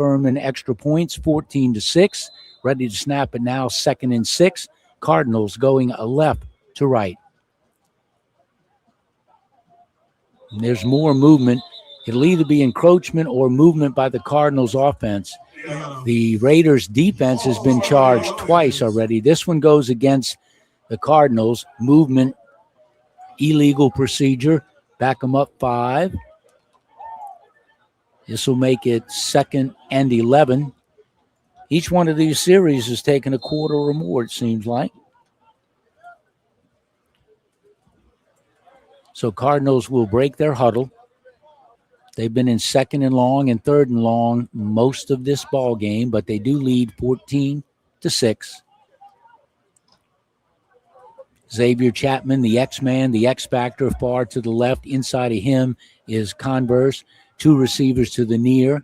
Furman extra points, 14-6. Ready to snap it now, 2nd and 6. Cardinals going left to right. And there's more movement. It'll either be encroachment or movement by the Cardinals offense. The Raiders defense has been charged twice already. This one goes against the Cardinals. Movement, illegal procedure. Back them up 5. This will make it 2nd and 11. Each one of these series has taken a quarter or more, it seems like. So Cardinals will break their huddle. They've been in 2nd and long and 3rd and long most of this ball game, but they do lead 14-6. Xavier Chapman, the X-Man, the X-Factor, far to the left. Inside of him is Converse. 2 receivers to the near.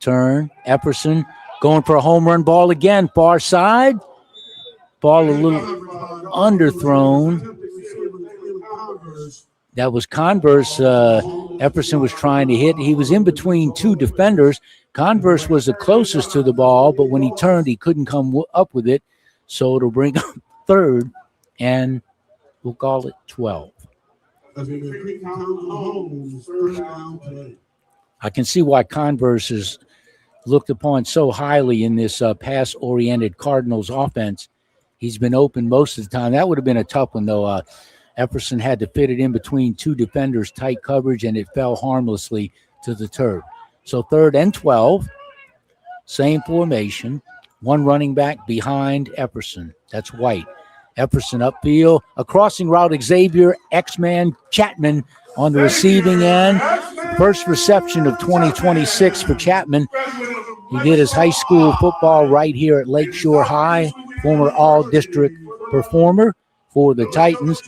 Turn. Epperson going for a home run ball again. Far side. Ball a little underthrown. That was Converse. Epperson was trying to hit. He was in between 2 defenders. Converse was the closest to the ball, but when he turned, he couldn't come up with it. So it'll bring up 3rd, and we'll call it 12. I can see why Converse is looked upon so highly in this pass-oriented Cardinals offense. He's been open most of the time. That would have been a tough one, though. Epperson had to fit it in between 2 defenders, tight coverage, and it fell harmlessly to the turf. So 3rd and 12, same formation, 1 running back behind Epperson. That's White. Epperson upfield, a crossing route, Xavier, X-Man, Chapman on the receiving end. First reception of 2026 for Chapman. He did his high school football right here at Lakeshore High, former all-district performer for the Titans.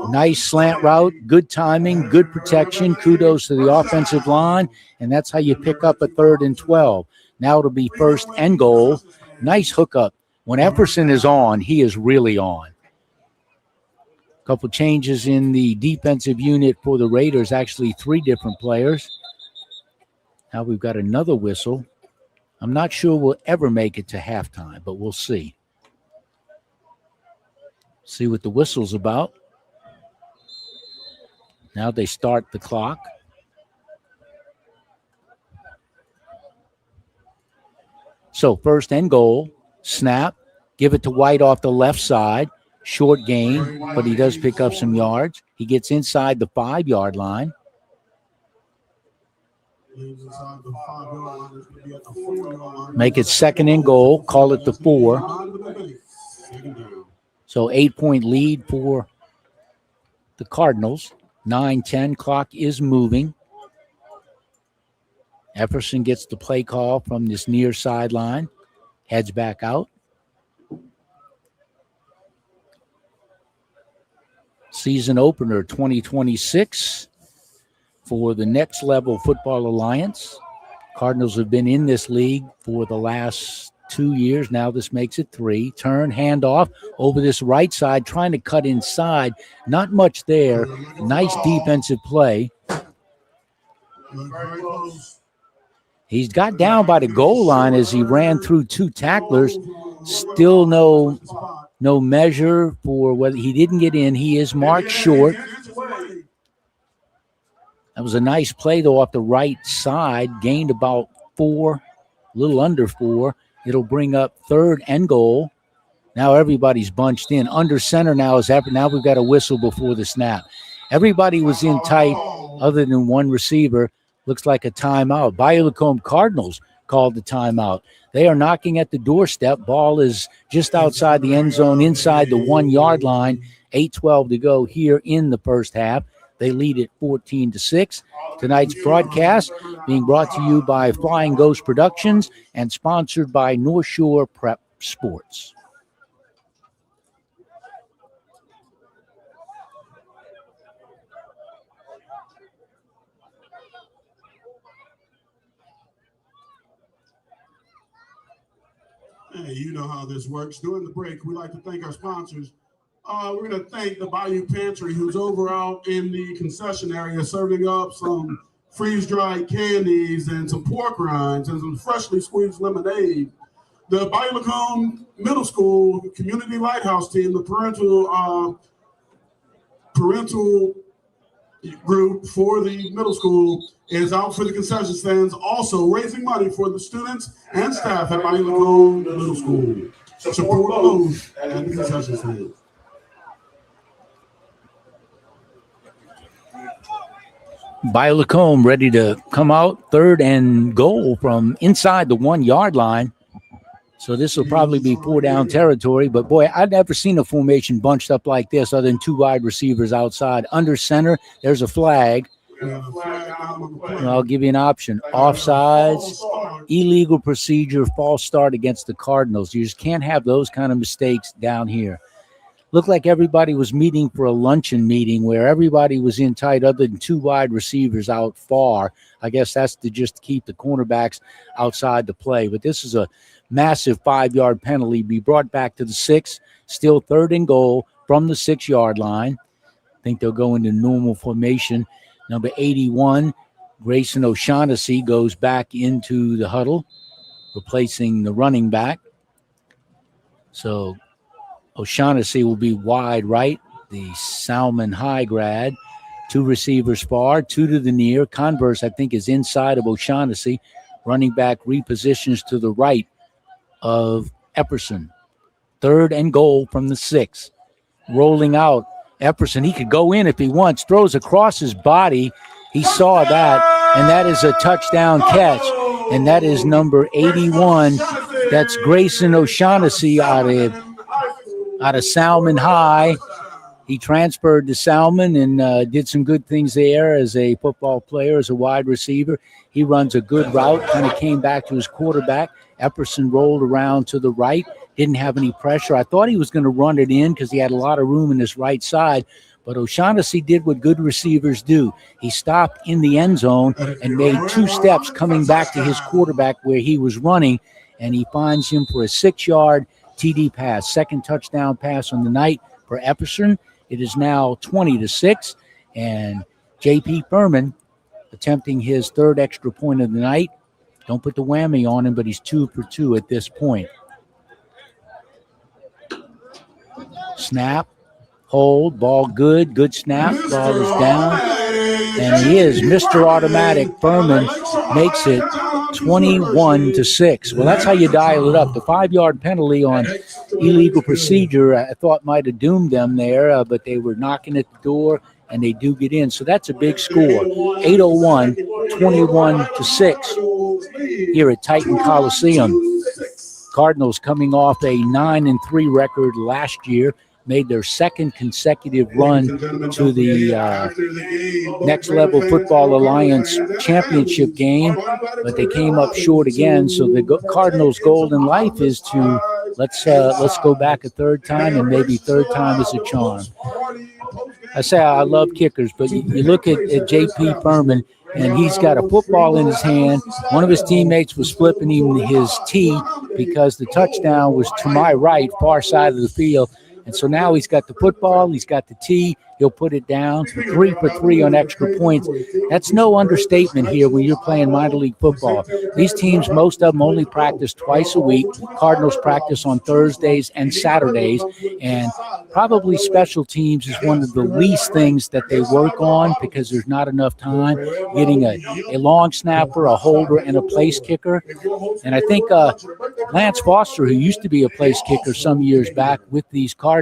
Nice slant route, good timing, good protection. Kudos to the offensive line, and that's how you pick up a 3rd and 12. Now it'll be 1st and goal. Nice hookup. When Epperson is on, he is really on. Couple changes in the defensive unit for the Raiders, actually 3 different players. Now we've got another whistle. I'm not sure we'll ever make it to halftime, but we'll see. See what the whistle's about. Now they start the clock. So 1st and goal, snap, give it to White off the left side. Short gain, but he does pick up some yards. He gets inside the 5-yard line. Make it 2nd and goal. Call it the 4. So 8-point lead for the Cardinals. 9-10. Clock is moving. Epperson gets the play call from this near sideline. Heads back out. Season opener 2026 for the Next Level Football Alliance. Cardinals have been in this league for the last 2 years. Now this makes it 3. Turn, handoff over this right side, trying to cut inside. Not much there. Nice defensive play. He's got down by the goal line as he ran through 2 tacklers. Still no measure for whether he didn't get in. He is marked short. That was a nice play, though, off the right side. Gained about 4, a little under 4. It'll bring up 3rd and goal. Now everybody's bunched in. Under center now is after. Now we've got a whistle before the snap. Everybody was in tight other than 1 receiver. Looks like a timeout. Bayou Lacombe Cardinals called the timeout. They are knocking at the doorstep. Ball is just outside the end zone, inside the 1-yard line. 8:12 to go here in the first half. They lead it 14-6. Tonight's broadcast being brought to you by Flying Ghost Productions and sponsored by North Shore Prep Sports. Hey, you know how this works. During the break, we like to thank our sponsors. We're going to thank the Bayou Pantry, who's over out in the concession area serving up some freeze-dried candies and some pork rinds and some freshly squeezed lemonade. The Bayou Lacombe Middle School Community Lighthouse Team, the parental group for the middle school, is out for the concession stands, also raising money for the students and staff at Bayou Lacombe Middle School. Support those at the concession stand. Bayou Lacombe ready to come out, 3rd and goal from inside the 1-yard line. So this will probably be 4-down territory. But, boy, I've never seen a formation bunched up like this other than 2 wide receivers outside. Under center, there's a flag. I'll give you an option. Offsides, illegal procedure, false start against the Cardinals. You just can't have those kind of mistakes down here. Looked like everybody was meeting for a luncheon meeting where everybody was in tight other than 2 wide receivers out far. I guess that's to just keep the cornerbacks outside the play. But this is a massive 5-yard penalty. Be brought back to the 6. Still 3rd and goal from the 6-yard line. I think they'll go into normal formation. Number 81, Grayson O'Shaughnessy, goes back into the huddle, replacing the running back. So O'Shaughnessy will be wide right, the Salmon High grad. 2 receivers far, 2 to the near. Converse, I think, is inside of O'Shaughnessy. Running back repositions to the right of Epperson. 3rd and goal from the 6. Rolling out. Epperson, he could go in if he wants. Throws across his body. He saw that, and that is a touchdown catch. And that is number 81. That's Grayson O'Shaughnessy out of Salmon High. He transferred to Salmon and did some good things there as a football player, as a wide receiver. He runs a good route, kind of came back to his quarterback. Epperson rolled around to the right, didn't have any pressure. I thought he was going to run it in because he had a lot of room in his right side, but O'Shaughnessy did what good receivers do. He stopped in the end zone and made 2 steps coming back to his quarterback where he was running, and he finds him for a 6-yard TD pass. 2nd touchdown pass on the night for Epperson. It is now 20-6, and J.P. Furman attempting his 3rd extra point of the night. Don't put the whammy on him, but he's 2 for 2 at this point. Snap, hold, ball good, good snap, ball is down, and he is Mr. Automatic. Furman makes it 21-6. Well, that's how you dial it up. The 5-yard penalty on illegal procedure, I thought might have doomed them there, but they were knocking at the door, and they do get in. So that's a big score. 8:01, 21-6 here at Titan Coliseum. Cardinals coming off a 9-3 record last year, made their 2nd consecutive run to the Next Level Football Alliance championship game, but they came up short again. So the Cardinals' goal in life is to let's go back a 3rd time, and maybe 3rd time is a charm. I say I love kickers, but you look at J.P. Furman, and he's got a football in his hand. One of his teammates was flipping him his tee because the touchdown was to my right, far side of the field. And so now he's got the football, he's got the tee, he'll put it down. 3 for 3 on extra points. That's no understatement here when you're playing minor league football. These teams, most of them only practice twice a week. Cardinals practice on Thursdays and Saturdays. And probably special teams is one of the least things that they work on because there's not enough time getting a long snapper, a holder, and a place kicker. And I think Lance Foster, who used to be a place kicker some years back with these Cardinals,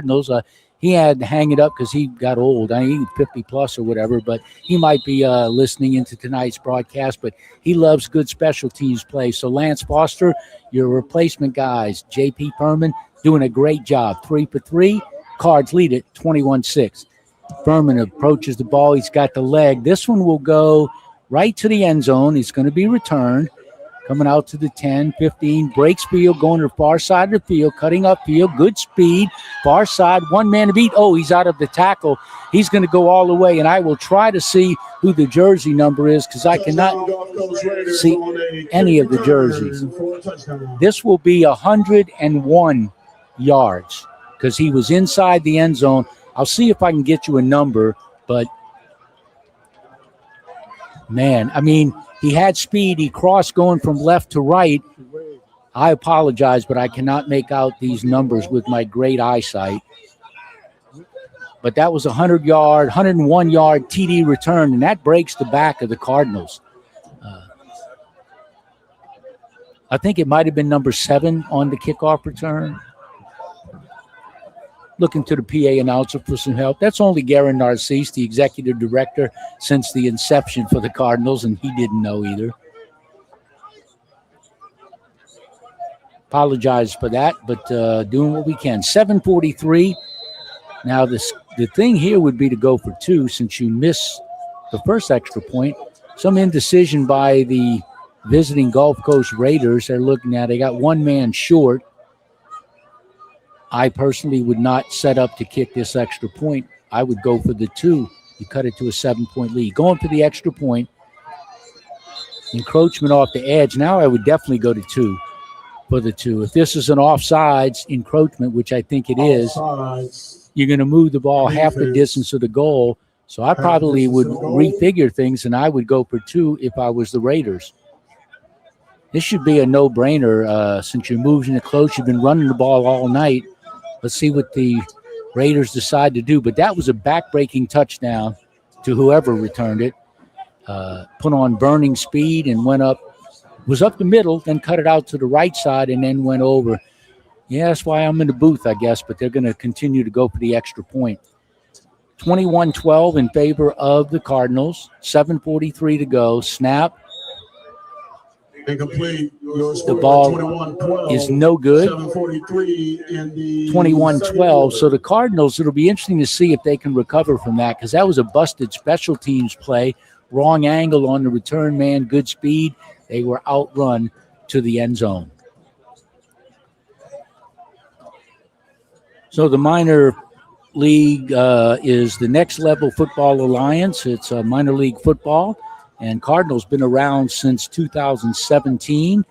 he had to hang it up because he got old. I mean, 50 plus or whatever, but he might be listening into tonight's broadcast, but he loves good special teams play. So Lance Foster, your replacement guys, J.P. Furman, doing a great job. 3 for 3. Cards lead it 21-6. Furman approaches the ball. He's got the leg. This one will go right to the end zone. It's going to be returned. Coming out to the 10, 15, breaks field, going to the far side of the field, cutting up field, good speed, far side, 1 man to beat. Oh, he's out of the tackle. He's going to go all the way, and I will try to see who the jersey number is because I cannot see any of the jerseys. This will be 101 yards because he was inside the end zone. I'll see if I can get you a number, but Man, I mean, he had speed. He crossed going from left to right. I apologize, but I cannot make out these numbers with my great eyesight. But that was a 100-yard, 101-yard TD return, and that breaks the back of the Cardinals. I think it might have been number 7 on the kickoff return. Looking to the PA announcer for some help. That's only Garen Narcisse, the executive director since the inception for the Cardinals, and he didn't know either. Apologize for that, but doing what we can. 7:43. Now, the thing here would be to go for 2 since you miss the first extra point. Some indecision by the visiting Gulf Coast Raiders. They're looking at, they got one man short. I personally would not set up to kick this extra point. I would go for the 2. You cut it to a 7-point lead. Going for the extra point. Encroachment off the edge. Now I would definitely go to 2 for the 2. If this is an offsides encroachment, which I think it is, you're going to move the ball half the distance of the goal. So I probably would refigure things, and I would go for 2 if I was the Raiders. This should be a no-brainer since you're moving it close. You've been running the ball all night. Let's see what the Raiders decide to do. But that was a back-breaking touchdown to whoever returned it. Put on burning speed and went up, was up the middle, then cut it out to the right side and then went over. Yeah, that's why I'm in the booth, I guess, but they're going to continue to go for the extra point. 21-12 in favor of the Cardinals. 7:43 to go. Snap. Incomplete. The ball is no good. 21-12. So the Cardinals, it'll be interesting to see if they can recover from that because that was a busted special teams play. Wrong angle on the return man, good speed. They were outrun to the end zone. So the minor league is the Next Level Football Alliance. It's a minor league football. And Cardinals been around since 2017.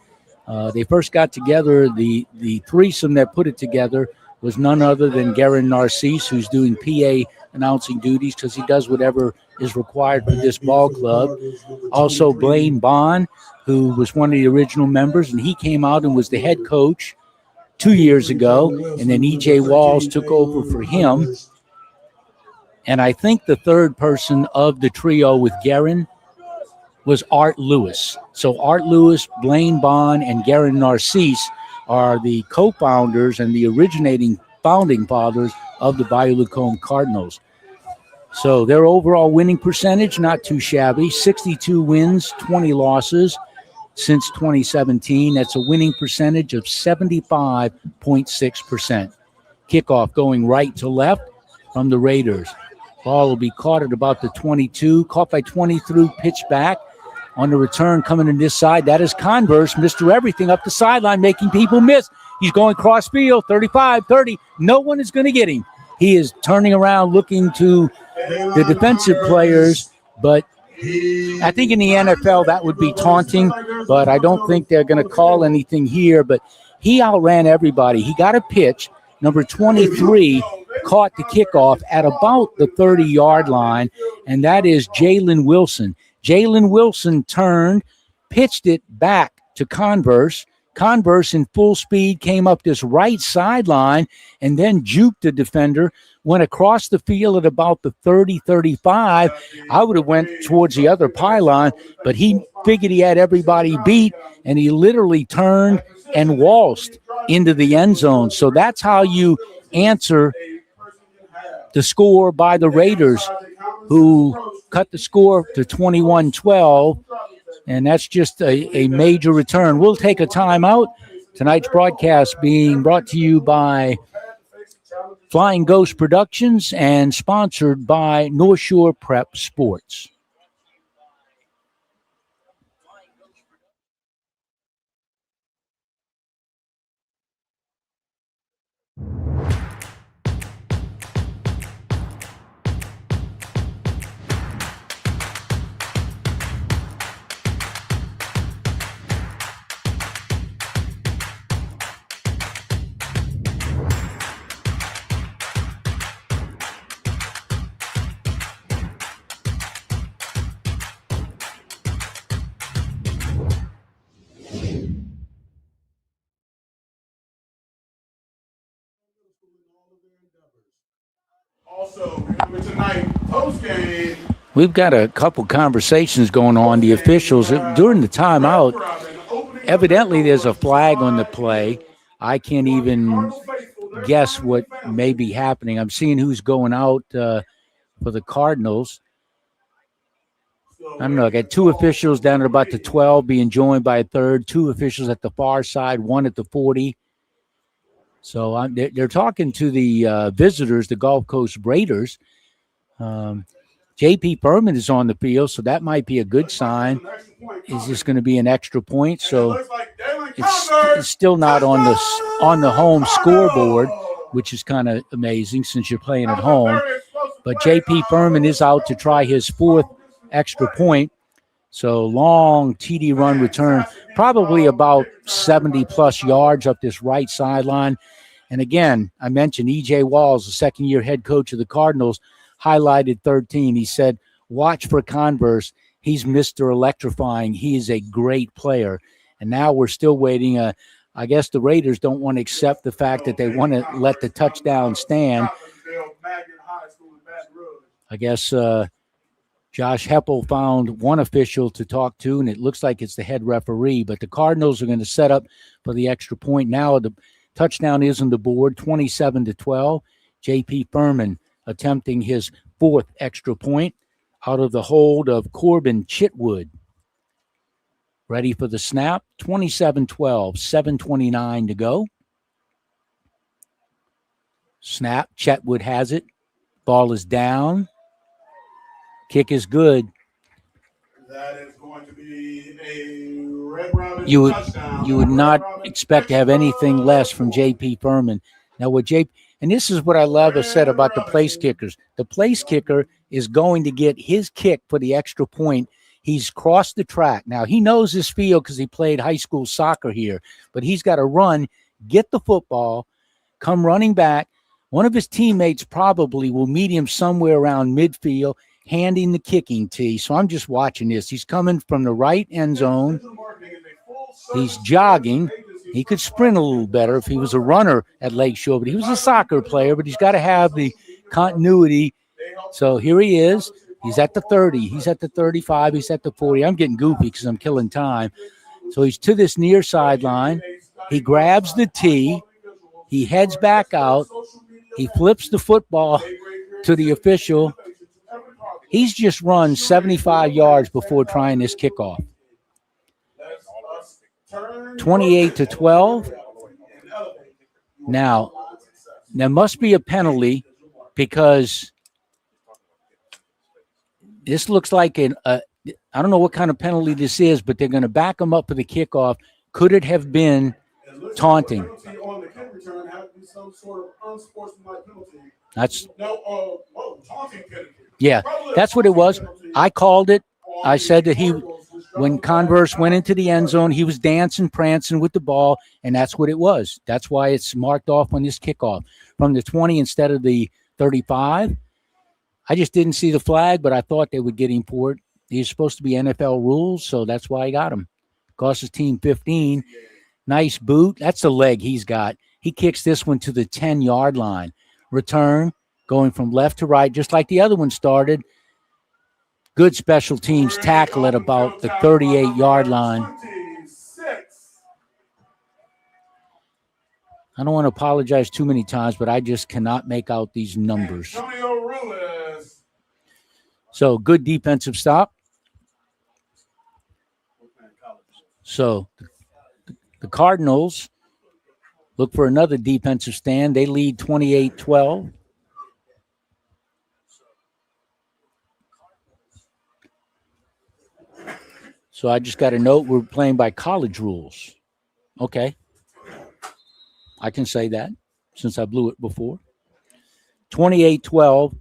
They first got together. The threesome that put it together was none other than Garen Narcisse, who's doing PA announcing duties because he does whatever is required for this ball club. Also, Blaine Bond, who was one of the original members, and he came out and was the head coach 2 years ago. And then E.J. Walls took over for him. And I think the third person of the trio with Garen was Art Lewis. So Art Lewis, Blaine Bond, and Garen Narcisse are the co-founders and the originating founding fathers of the Bayou Lacombe Cardinals. So their overall winning percentage, not too shabby, 62 wins, 20 losses since 2017. That's a winning percentage of 75.6%. Kickoff going right to left from the Raiders. Ball will be caught at about the 22, caught by 20 through, pitch back. On the return coming in this side, that is Converse, Mr. Everything up the sideline, making people miss. He's going cross field, 35, 30. No one is going to get him. He is turning around looking to the defensive players, but I think in the NFL that would be taunting, but I don't think they're going to call anything here. But he outran everybody. He got a pitch. Number 23 caught the kickoff at about the 30-yard line, and that is Jalen Wilson. Jalen Wilson turned, pitched it back to Converse. Converse in full speed came up this right sideline and then juked the defender, went across the field at about the 30-35. I would have went towards the other pylon, but he figured he had everybody beat, and he literally turned and waltzed into the end zone. So that's how you answer the score by the Raiders, who cut the score to 21-12, and that's just a major return. We'll take a timeout. Tonight's broadcast being brought to you by Flying Ghost Productions and sponsored by North Shore Prep Sports. Also, remember tonight, post-game. We've got a couple conversations going on. The officials, during the timeout, evidently there's a flag on the play. I can't even guess what may be happening. I'm seeing who's going out for the Cardinals. I don't know. I got two officials down at about the 12 being joined by a third, two officials at the far side, one at the 40. So they're talking to the visitors, the Gulf Coast Raiders. J.P. Furman is on the field, so that might be a good sign. Is this going to be an extra point? So it's still not on the home scoreboard, which is kind of amazing since you're playing at home. But J.P. Furman is out to try his fourth extra point. So long TD run return, probably about 70-plus yards up this right sideline. And again, I mentioned E.J. Walls, the second-year head coach of the Cardinals, highlighted 13. He said, watch for Converse. He's Mr. Electrifying. He is a great player. And now we're still waiting. I guess the Raiders don't want to accept the fact that they want to let the touchdown stand. I guess Josh Heppel found one official to talk to, and it looks like it's the head referee. But the Cardinals are going to set up for the extra point. Now the touchdown is on the board, 27-12. J.P. Furman attempting his fourth extra point out of the hold of Corbin Chitwood. Ready for the snap, 27-12, 7:29 to go. Snap, Chetwood has it. Ball is down. Kick is good. That is going to be a Red Robin touchdown. You would not expect to have anything less from J.P. Furman. Now, and this is what I love said about the place kickers. The place kicker is going to get his kick for the extra point. He's crossed the track. Now, he knows this field because he played high school soccer here, but he's got to run, get the football, come running back. One of his teammates probably will meet him somewhere around midfield, handing the kicking tee. So I'm just watching this. He's coming from the right end zone. He's jogging. He could sprint a little better if he was a runner at Lakeshore, but he was a soccer player, but he's got to have the continuity. So here he is. He's at the 30. He's at the 35. He's at the 40. I'm getting goofy because I'm killing time. So he's to this near sideline. He grabs the tee. He heads back out. He flips the football to the official. He's just run 75 yards before trying this kickoff. 28-12. Now, there must be a penalty because this looks like I don't know what kind of penalty this is, but they're going to back him up for the kickoff. Could it have been taunting? That's yeah, that's what it was. I called it. I said that when Converse went into the end zone, he was dancing, prancing with the ball, and that's what it was. That's why it's marked off on this kickoff from the 20 instead of the 35. I just didn't see the flag, but I thought they would get him for it. He's supposed to be NFL rules, so that's why I got him. Cost his team 15. Nice boot. That's the leg he's got. He kicks this one to the 10-yard line. Return, going from left to right, just like the other one started. Good special teams tackle at about the 38-yard line. I don't want to apologize too many times, but I just cannot make out these numbers. So good defensive stop. So the Cardinals look for another defensive stand. They lead 28-12. So I just got a note we're playing by college rules. Okay. I can say that since I blew it before. 28-12.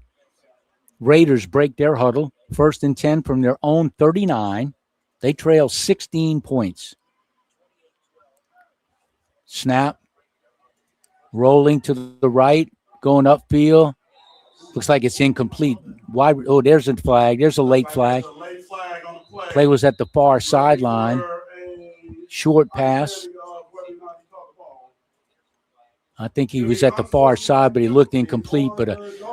Raiders break their huddle. 1st and 10 from their own 39. They trail 16 points. Snap. Rolling to the right. Going upfield. Looks like it's incomplete. Wide. Oh, there's a flag. There's a late flag. Play was at the far sideline. Short pass. I think he was at the far side, but he looked incomplete. But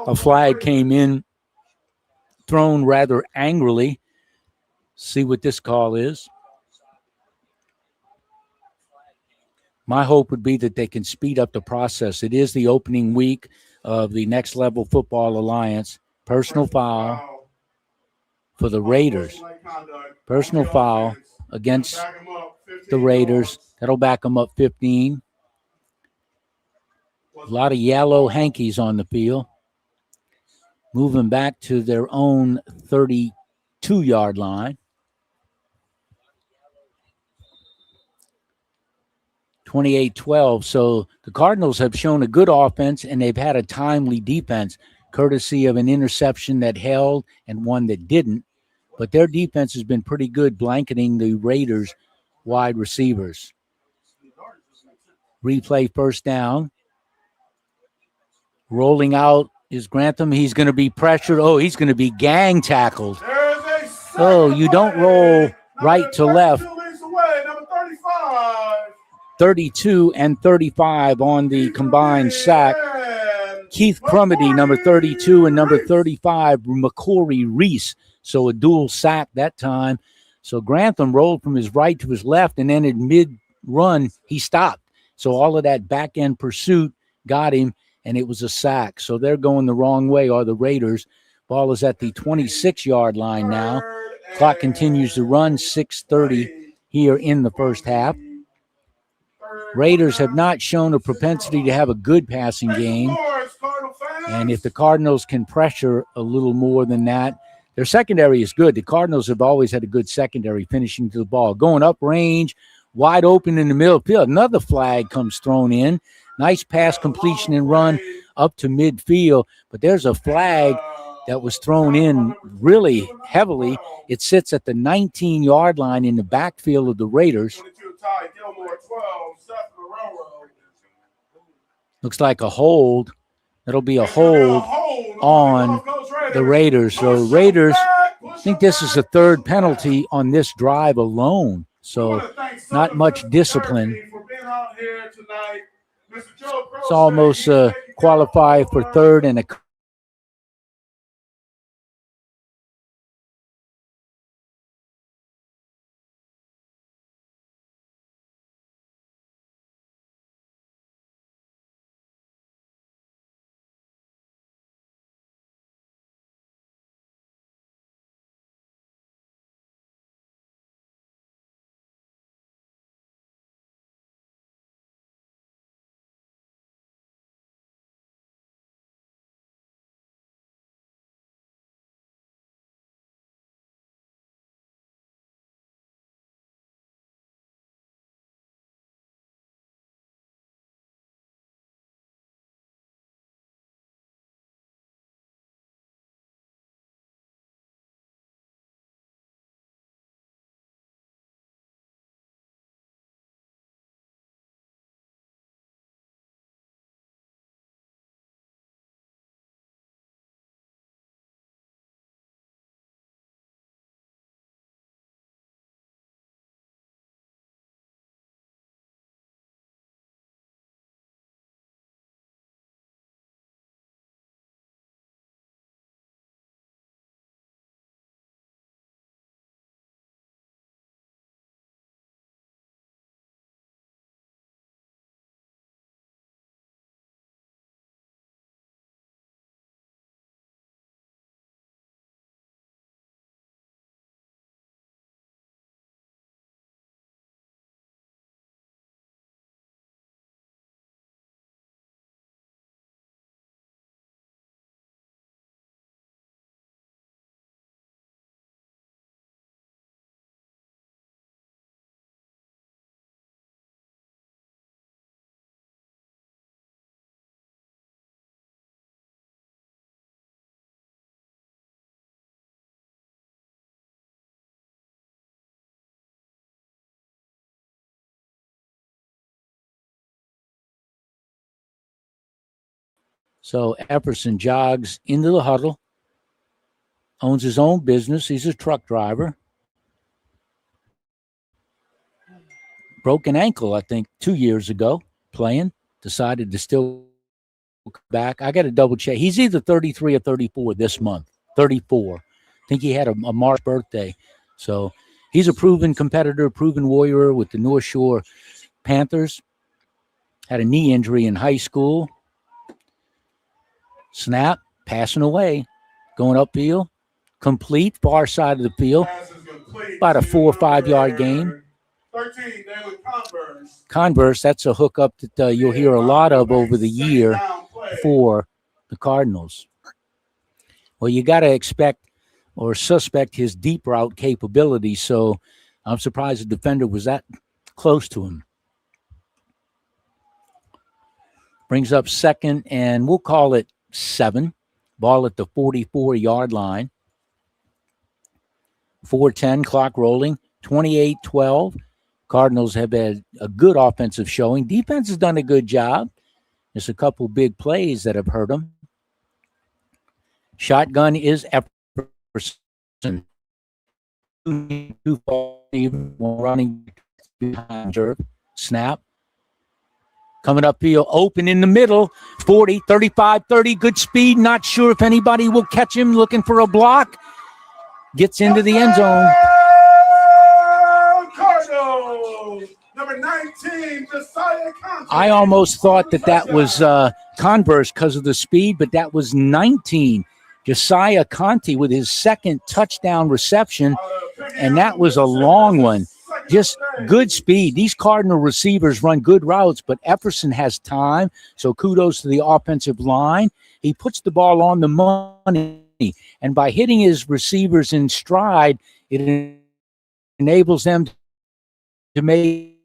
a flag came in, thrown rather angrily. See what this call is. My hope would be that they can speed up the process. It is the opening week of the Next Level Football Alliance. Personal foul for the Raiders. Personal foul against the Raiders. That'll back them up 15. A lot of yellow hankies on the field. Moving back to their own 32-yard line. 28-12. So the Cardinals have shown a good offense, and they've had a timely defense, courtesy of an interception that held and one that didn't. But their defense has been pretty good, blanketing the Raiders' wide receivers. Replay first down. Rolling out is Grantham. He's going to be pressured. Oh, he's going to be gang tackled. Oh, you don't roll right to left. 32 and 35 on the combined sack. Keith Crumity, number 32, and number 35, McCory Reese. So a dual sack that time. So Grantham rolled from his right to his left, and then in mid-run, he stopped. So all of that back-end pursuit got him, and it was a sack. So they're going the wrong way, are the Raiders. Ball is at the 26-yard line now. Clock continues to run, 6:30 here in the first half. Raiders have not shown a propensity to have a good passing game. And if the Cardinals can pressure a little more than that, their secondary is good. The Cardinals have always had a good secondary finishing to the ball. Going up range, wide open in the middle of the field. Another flag comes thrown in. Nice pass completion and run up to midfield. But there's a flag that was thrown in really heavily. It sits at the 19-yard line in the backfield of the Raiders. Looks like a hold. It'll be a hold on the Raiders. So Raiders, I think this is the third penalty on this drive alone. So not much discipline. It's almost qualified for third and a. So Epperson jogs into the huddle, owns his own business. He's a truck driver. Broken ankle, I think, 2 years ago playing. decided to still come back. I got to double check. He's either 33 or 34 this month. 34. I think he had a March birthday. So he's a proven competitor, proven warrior with the North Shore Panthers. Had a knee injury in high school. Snap, passing away, going upfield. Complete, far side of the field. About a 4 or 5 yard gain. 13, Converse, that's a hookup that you'll hear a lot of over the year for the Cardinals. Well, you got to expect or suspect his deep route capability, so I'm surprised the defender was that close to him. Brings up second, and we'll call it 7. Ball at the 44-yard line. 4:10, clock rolling, 28-12. Cardinals have had a good offensive showing. Defense has done a good job. There's a couple big plays that have hurt them. Shotgun is Epperson. Running behind Jerv. Snap. Coming upfield, open in the middle. 40, 35, 30, good speed. Not sure if anybody will catch him. Looking for a block. Gets into the end zone. Cardinals, number 19, Josiah Conte. I almost thought that was Converse because of the speed, but that was 19. Josiah Conte with his second touchdown reception, and that was a long one. Just good speed. These Cardinal receivers run good routes, but Epperson has time, so kudos to the offensive line. He puts the ball on the money, and by hitting his receivers in stride, it enables them to make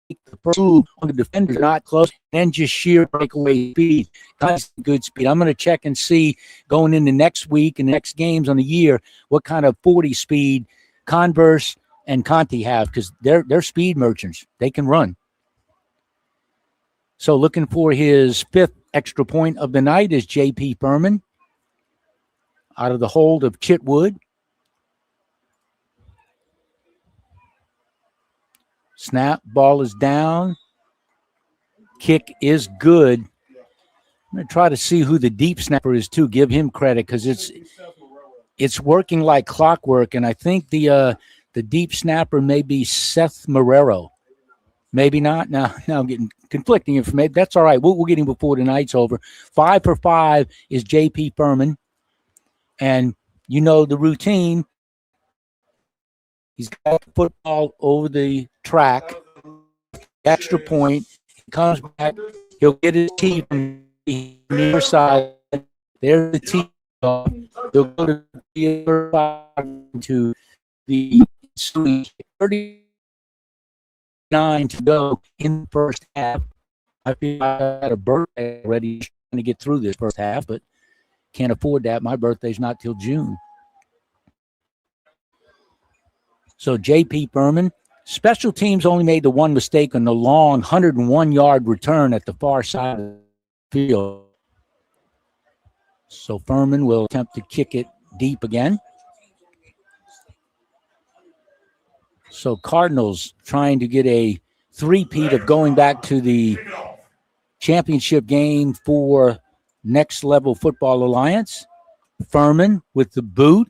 the first move on the defender not close, and just sheer breakaway speed. That's good speed. I'm going to check and see going into next week and the next games on the year what kind of 40 speed Converse and Conte have, because they're speed merchants. They can run. So looking for his 5th extra point of the night is J.P. Furman out of the hold of Chitwood. Snap, ball is down. Kick is good. I'm going to try to see who the deep snapper is too. Give him credit because it's working like clockwork, and I think the deep snapper may be Seth Marrero. Maybe not. Now I'm getting conflicting information. That's all right. We'll get him before the night's over. 5 for 5 is J.P. Furman. And you know the routine. He's got the football over the track. Extra point. He comes back. He'll get his tee from the near side. There's the tee. He'll go to the other side to the 39 to go in the first half. I feel I had a birthday already trying to get through this first half, but can't afford that. My birthday's not till June. So J.P. Furman, special teams only made the one mistake on the long 101-yard return at the far side of the field. So Furman will attempt to kick it deep again. So Cardinals trying to get a three-peat of going back to the championship game for Next Level Football Alliance. Furman with the boot.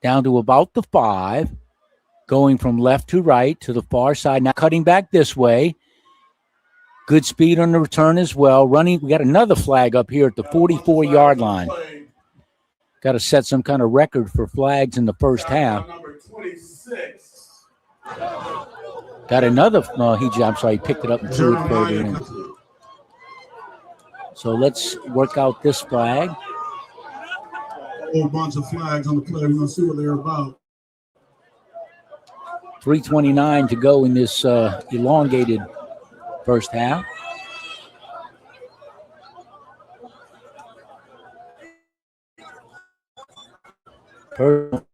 Down to about the 5. Going from left to right to the far side. Now cutting back this way. Good speed on the return as well. Running. We got another flag up here at the 44-yard line. Got to set some kind of record for flags in the first half. Number 26. Got another. No, I'm sorry. He picked it up and threw it further in. So let's work out this flag. A whole bunch of flags on the play. We're going to see what they're about. 3:29 to go in this elongated first half. On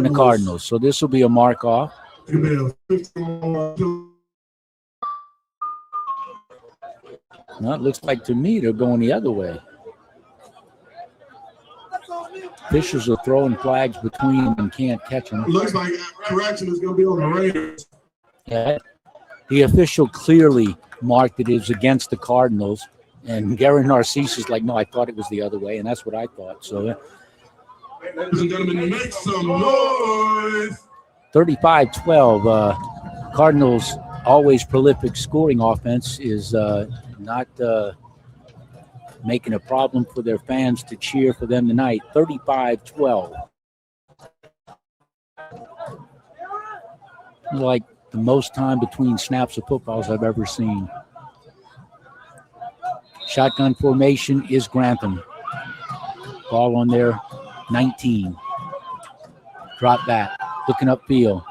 the Cardinals. So this will be a mark off. Well, it looks like to me they're going the other way. Officials are throwing flags between them and can't catch them. Looks like correction is going to be on the Raiders. Yeah, the official clearly marked it as against the Cardinals. And Gary Narcisse is like, no, I thought it was the other way. And that's what I thought. So, ladies and gentlemen, make some noise. 35-12. Cardinals, always prolific scoring offense, is not making a problem for their fans to cheer for them tonight. 35-12. Like the most time between snaps of footballs I've ever seen. Shotgun formation is Grantham. Ball on their 19. Drop back, looking upfield.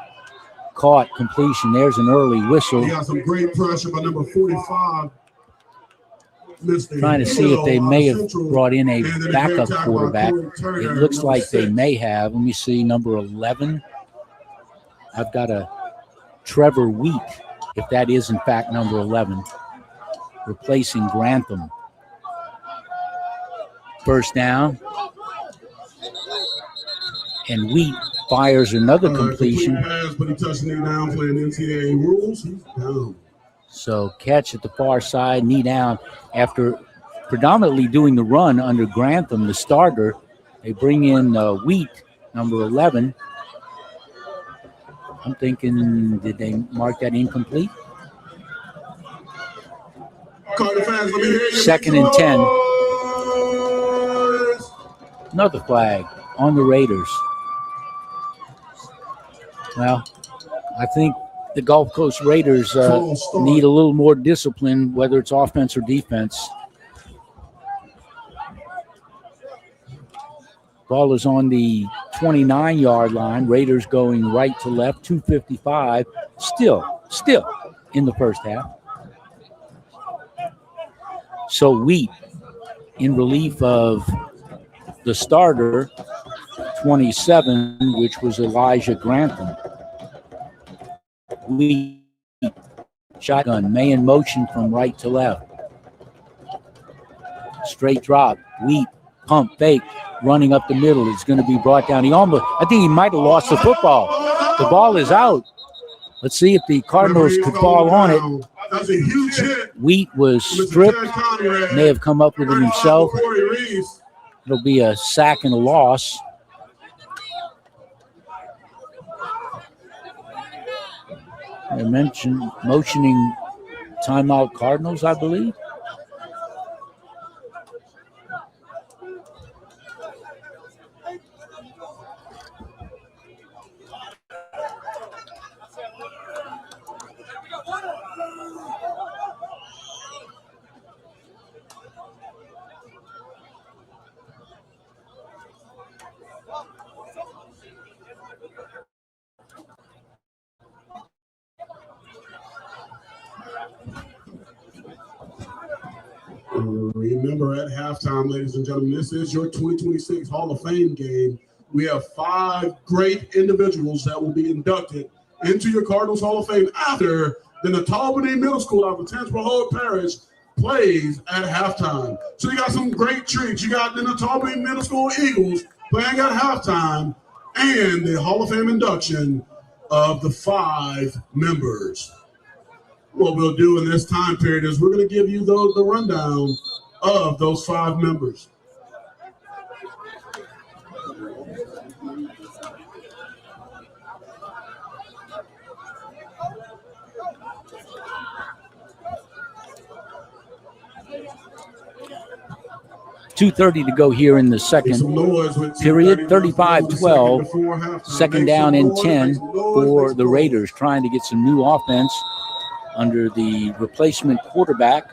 Caught, completion. There's an early whistle. He got some great pressure by number 45. Trying to see if they may have brought in a backup quarterback. It looks like they may have. Let me see, number 11. I've got a Trevor Wheat, if that is in fact number 11, replacing Grantham. First down. And Wheat fires another completion. Pass, but he touched knee down, playing NCAA rules. He's down. So catch at the far side, knee down. After predominantly doing the run under Grantham, the starter, they bring in Wheat, number 11. I'm thinking, did they mark that incomplete? Carter fans, let me hear you. Second and 10. Another flag on the Raiders. Well, I think the Gulf Coast Raiders need a little more discipline, whether it's offense or defense. Ball is on the 29-yard line. Raiders going right to left, 2:55. Still in the first half. So Wheat, in relief of the starter, 27, which was Elijah Grantham. Wheat, shotgun, May in motion from right to left. Straight drop, Wheat, pump, fake, running up the middle. It's going to be brought down. I think he might have lost the football. The ball is out. Let's see if the Cardinals could fall on it. That's a huge hit. Wheat was stripped, may have come up with it himself. It'll be a sack and a loss. They mentioned motioning timeout Cardinals, I believe. Remember, at halftime, ladies and gentlemen, this is your 2026 Hall of Fame game. We have 5 great individuals that will be inducted into your Cardinals Hall of Fame after the Natalbany Middle School out of Tangipahoa Parish plays at halftime. So you got some great treats. You got the Natalbany Middle School Eagles playing at halftime and the Hall of Fame induction of the 5 members. What we'll do in this time period is we're going to give you the rundown of those 5 members. .230 to go here in the second period. 35-12. Second down and 10 for the Raiders, trying to get some new offense under the replacement quarterback,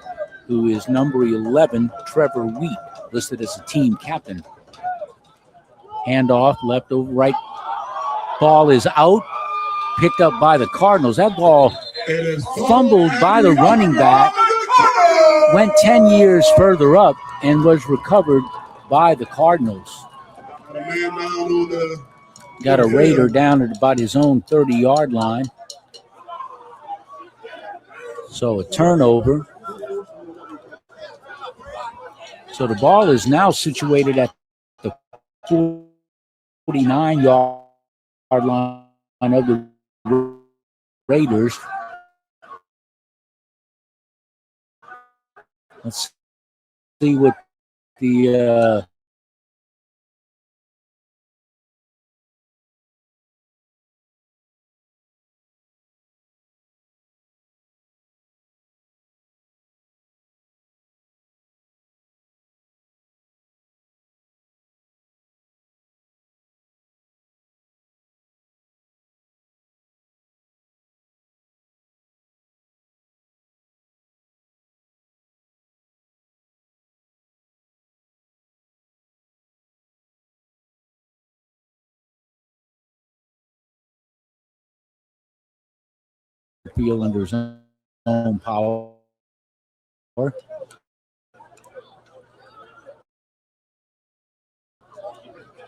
who is number 11, Trevor Wheat, listed as a team captain. Handoff, left over right. Ball is out, picked up by the Cardinals. That ball fumbled by the running back, went 10 years further up, and was recovered by the Cardinals. Got a Raider down at about his own 30-yard line. So a turnover. So the ball is now situated at the 49-yard line of the Raiders. Let's see what the field under his own power.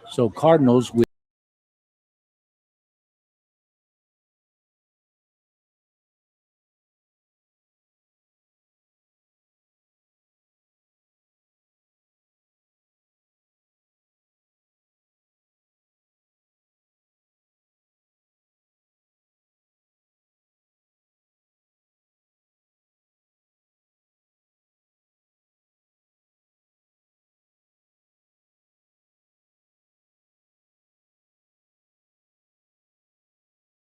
So Cardinals with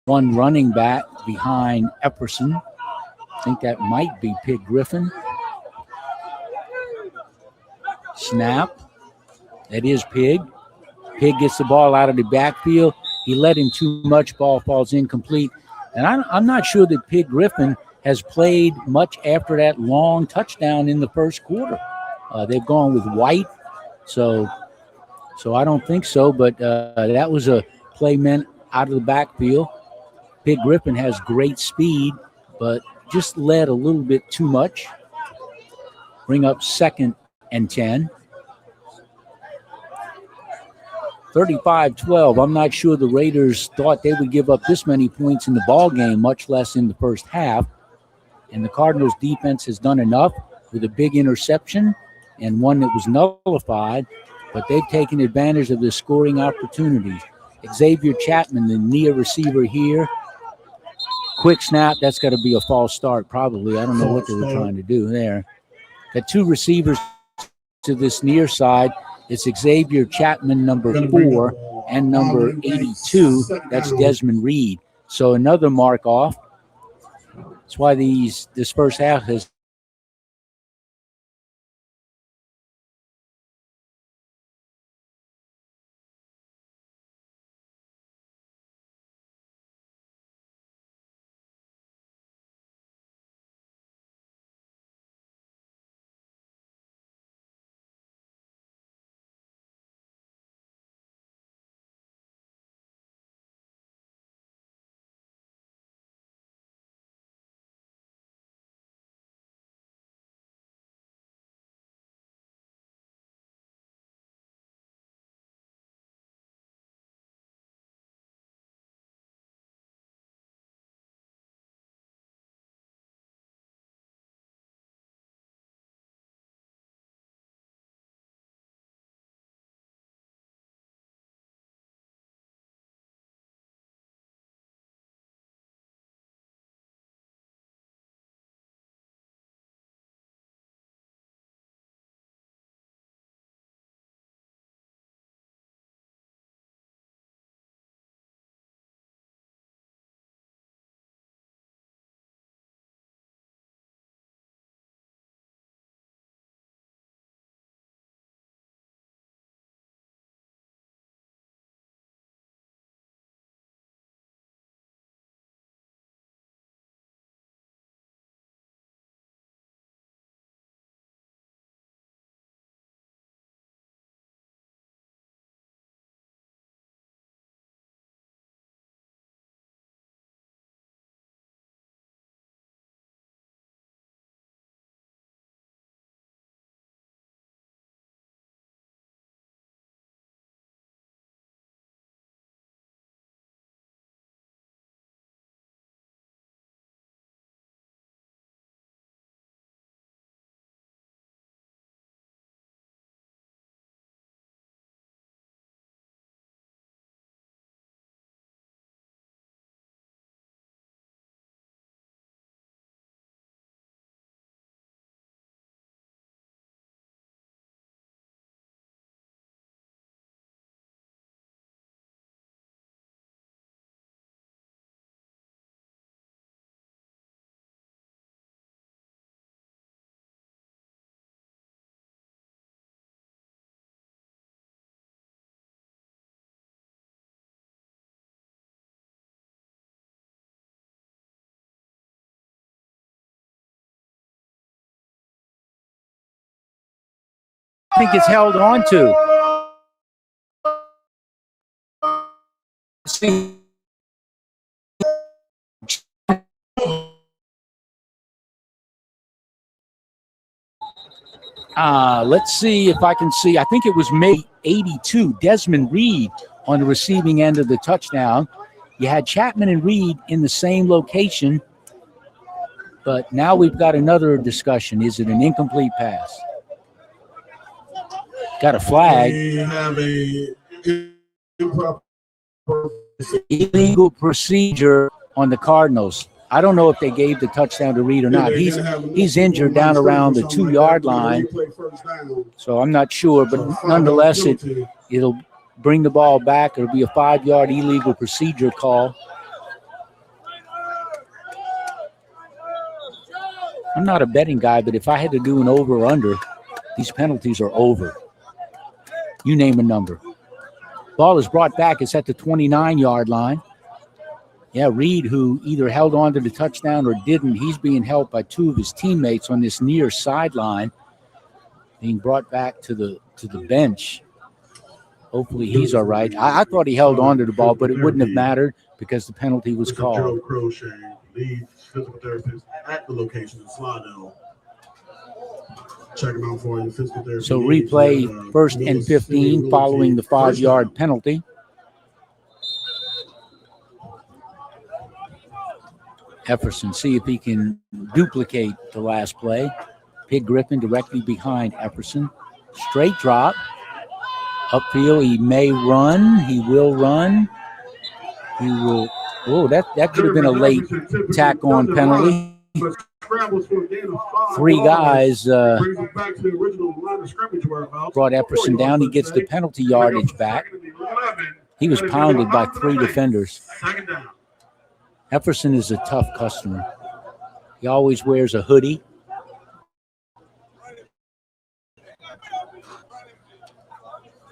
one running back behind Epperson. I think that might be Pig Griffin. Snap. That is Pig. Pig gets the ball out of the backfield. He let in too much. Ball falls incomplete. And I'm not sure that Pig Griffin has played much after that long touchdown in the first quarter. They've gone with White. So I don't think so. But that was a play meant out of the backfield. Pig Griffin has great speed, but just led a little bit too much. Bring up 2nd and 10. 35-12. I'm not sure the Raiders thought they would give up this many points in the ball game, much less in the first half. And the Cardinals defense has done enough with a big interception and one that was nullified, but they've taken advantage of the scoring opportunities. Xavier Chapman, the near receiver here. Quick snap. That's got to be a false start probably. I don't know what they were trying to do there. Got two receivers to this near side. It's Xavier Chapman, number 4, and number 82. That's Desmond Reed. So another mark off. That's why this first half has think it's held on to. See. Let's see if I can see. I think it was May 82, Desmond Reed on the receiving end of the touchdown. You had Chapman and Reed in the same location, but now we've got another discussion. Is it an incomplete pass? Got a flag. We have a improper illegal procedure on the Cardinals. I don't know if they gave the touchdown to Reed or not. He's injured down around the 2-yard line, so I'm not sure. But nonetheless, it'll bring the ball back. It'll be a 5-yard illegal procedure call. I'm not a betting guy, but if I had to do an over or under, these penalties are over. You name a number. Ball is brought back. It's at the 29-yard line. Yeah, Reed, who either held on to the touchdown or didn't, he's being helped by 2 of his teammates on this near sideline, being brought back to the bench. Hopefully he's all right. I thought he held on to the ball, but it wouldn't have mattered because the penalty was called. Joe Crochet, lead physical therapist at the location in Slidell. Check him out for you, physical therapy. So replay 1st and 15 following the 5-yard penalty. Efferson, see if he can duplicate the last play. Pig Griffin directly behind Efferson. Straight drop. Upfield, he may run. He will run. He will. Oh, that could have been a late tack-on penalty. 3 guys brought Efferson down. He gets the penalty yardage back. He was pounded by 3 defenders. Efferson is a tough customer. He always wears a hoodie.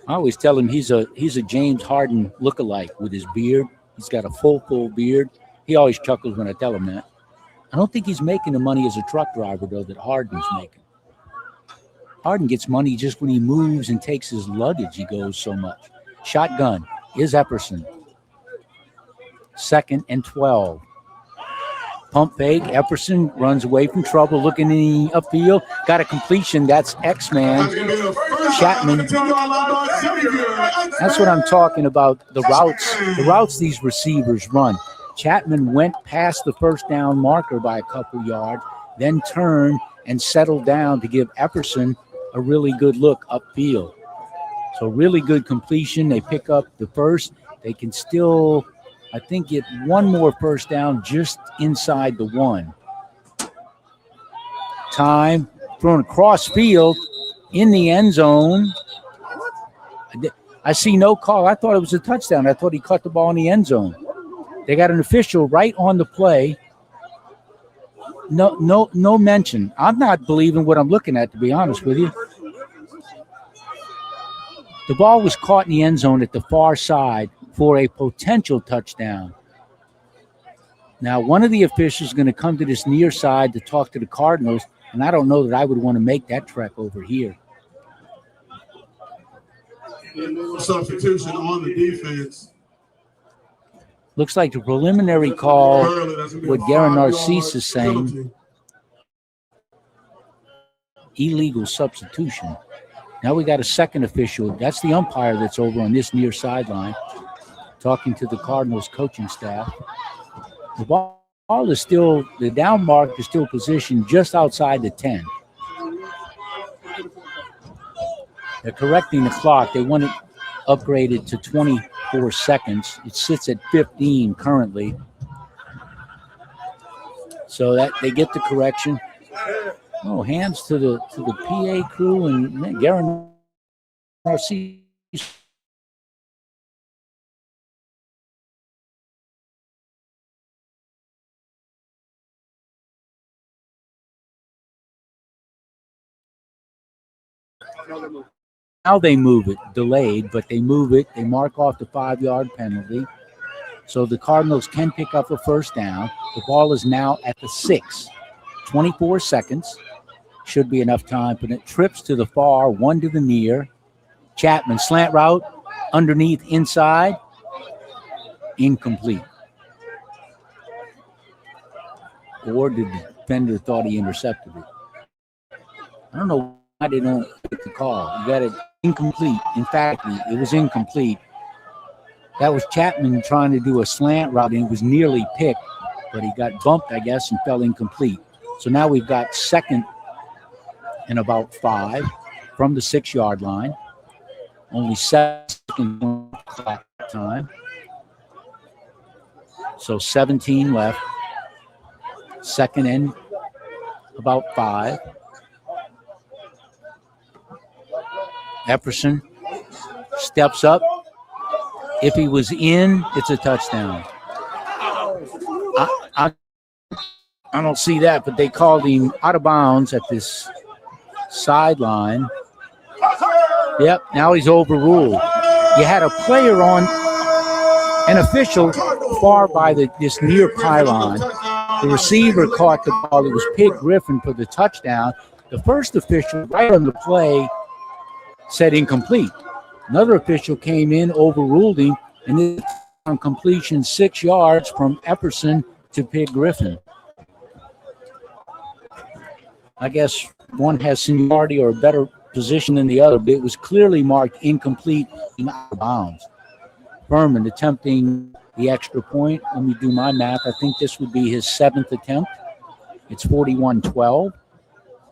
I always tell him he's a James Harden lookalike with his beard. He's got a full beard. He always chuckles when I tell him that. I don't think he's making the money as a truck driver, though, that Harden's making. Harden gets money just when he moves and takes his luggage. He goes so much. Shotgun is Epperson. 2nd and 12. Pump fake. Epperson runs away from trouble. Looking in the upfield. Got a completion. That's X-Man. Chapman. That's what I'm talking about. The routes these receivers run. Chapman went past the first down marker by a couple yards, then turned and settled down to give Epperson a really good look upfield. So really good completion. They pick up the first. They can still, I think, get one more first down just inside the 1. Time thrown across field in the end zone. I see no call. I thought it was a touchdown. I thought he caught the ball in the end zone. They got an official right on the play. No mention. I'm not believing what I'm looking at, to be honest with you. The ball was caught in the end zone at the far side for a potential touchdown. Now, one of the officials is going to come to this near side to talk to the Cardinals, and I don't know that I would want to make that trek over here. Substitution on the defense. Looks like the preliminary call, what Garen Narcisse is saying, illegal substitution. Now we got a second official. That's the umpire that's over on this near sideline, talking to the Cardinals coaching staff. The ball is still, the down mark is still positioned just outside the 10. They're correcting the clock. They want it upgraded to 24 seconds. It sits at 15 currently. So that they get the correction. Oh, hands to the PA crew and Garen Narcisse. Now they move it, delayed, but they move it. They mark off the 5-yard penalty. So the Cardinals can pick up a first down. The ball is now at the 6. 24 seconds. Should be enough time, but it trips to the far, one to the near. Chapman, slant route, underneath, inside, incomplete. Or the defender thought he intercepted it. I don't know why they don't pick the call. You got it incomplete. In fact, it was incomplete. That was Chapman trying to do a slant route, and it was nearly picked, but he got bumped, I guess, and fell incomplete. So now we've got 2nd and about 5 from the 6-yard line. Only 7 seconds clock time. So 17 left. 2nd and about 5. Epperson steps up. If he was in, it's a touchdown. I don't see that, but they called him out of bounds at this sideline. Yep, now he's overruled. You had a player on, an official far by this near pylon. The receiver caught the ball. It was Pig Griffin for the touchdown. The first official right on the play said incomplete. Another official came in, overruled him, and this on completion 6 yards from Epperson to Pig Griffin. I guess one has seniority or a better position than the other, but it was clearly marked incomplete and out of bounds. Furman attempting the extra point. Let me do my math. I think this would be his 7th attempt. It's 41-12.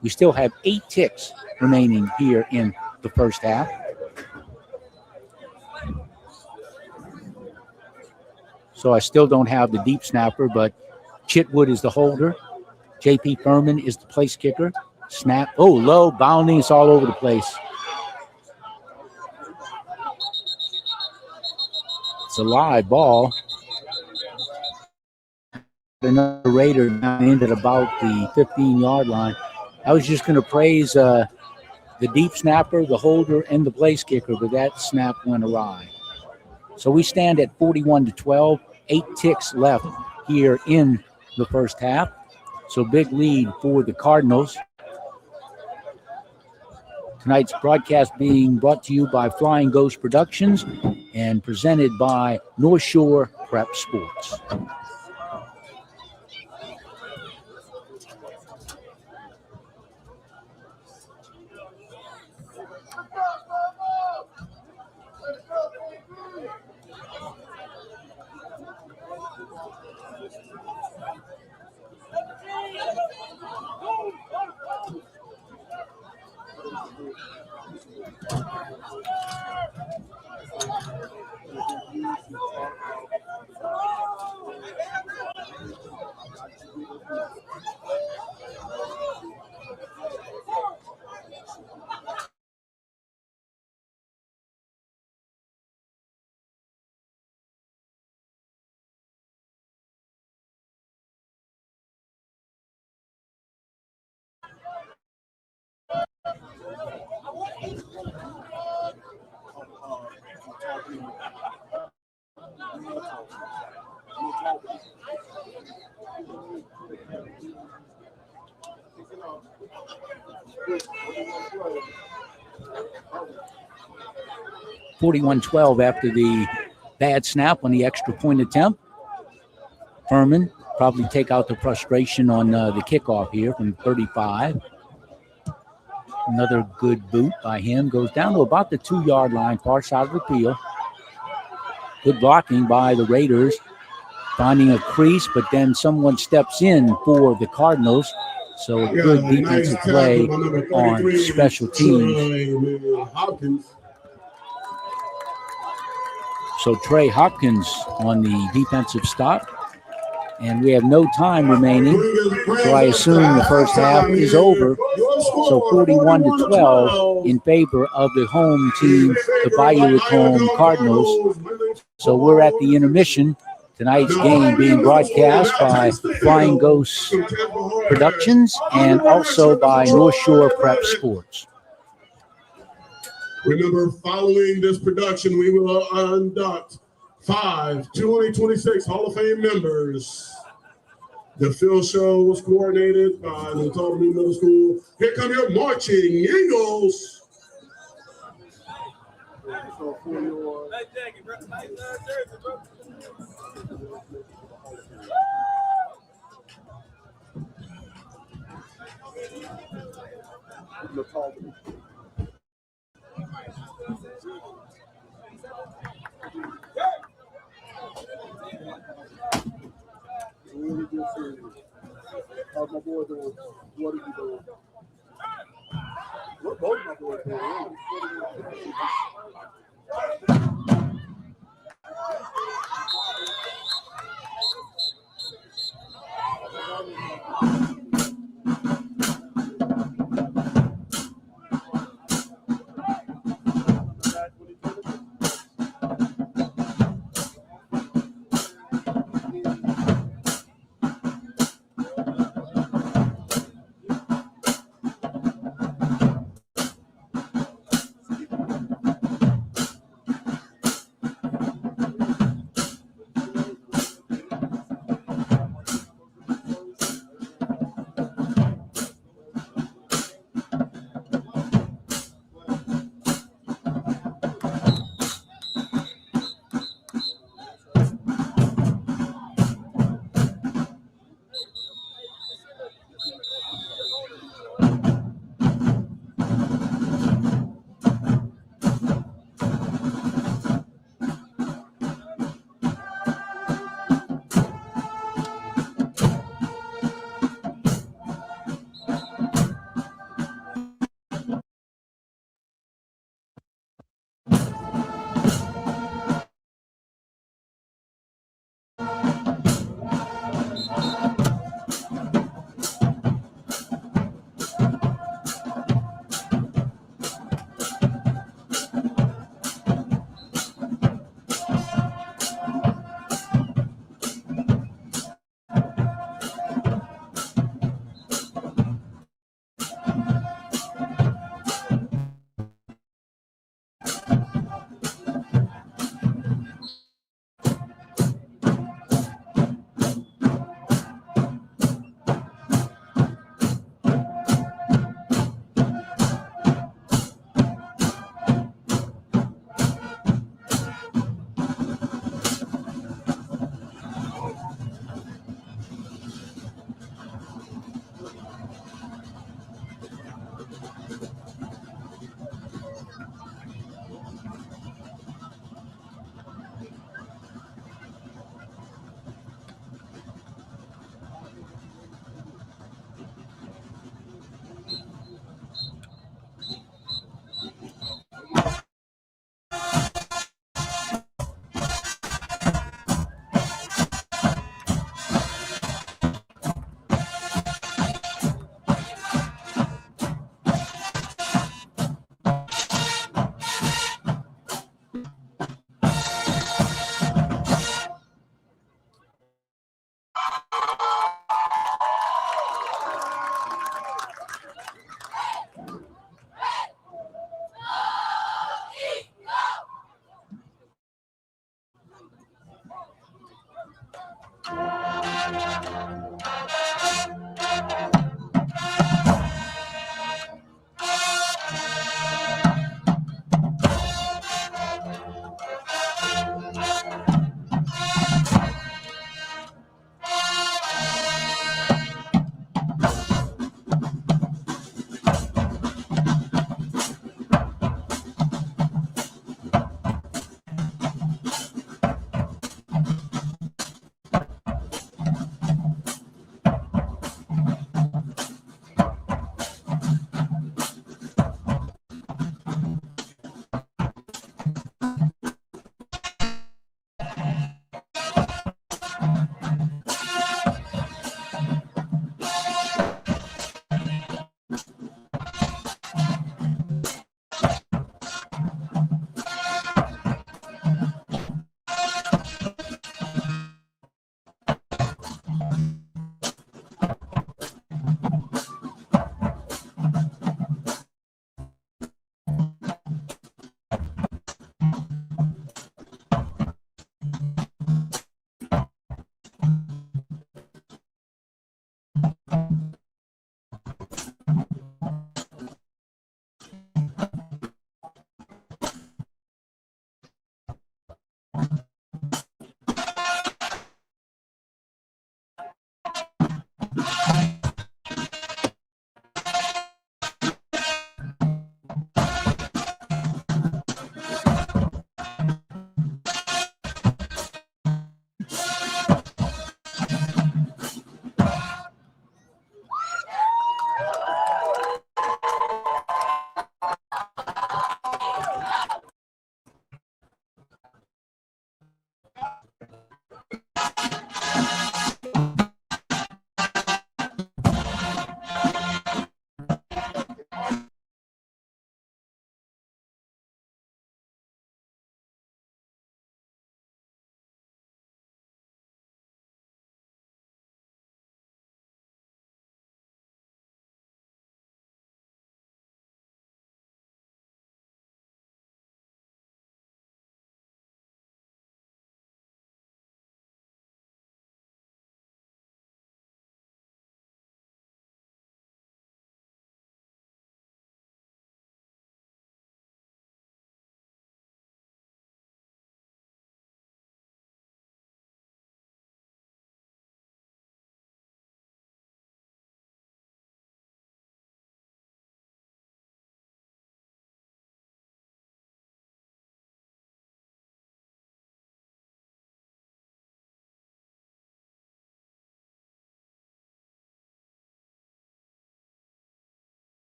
We still have 8 ticks remaining here in the first half. So I still don't have the deep snapper, but Chitwood is the holder. J.P. Furman is the place kicker. Snap. Oh, low, bounding. It's all over the place. It's a live ball. Another Raider down in at about the 15-yard line. I was just going to praise the deep snapper, the holder, and the place kicker, but that snap went awry. So we stand at 41-12. 8 ticks left here in the first half. So big lead for the Cardinals. Tonight's broadcast being brought to you by Flying Ghost Productions and presented by North Shore Prep Sports. (41-12) after the bad snap on the extra point attempt. Furman probably take out the frustration on the kickoff here from 35. Another good boot by him. Goes down to about the 2-yard line, far side of the field. Good blocking by the Raiders. Finding a crease, but then someone steps in for the Cardinals. So a good defensive play on special teams. So Trey Hopkins on the defensive stop. And we have no time remaining. So I assume the first half is over. So 41-12 in favor of the home team, the Bayou Lacombe Cardinals. So we're at the intermission. Tonight's game being broadcast by Flying Ghost Productions and also by North Shore Prep Sports. Remember, following this production, we will induct 5 2026 Hall of Fame members. The field show was coordinated by the Tulare Middle School. Here come your marching Eagles. So for your really good series. How's my boy doing? What is he doing? What both my boys doing?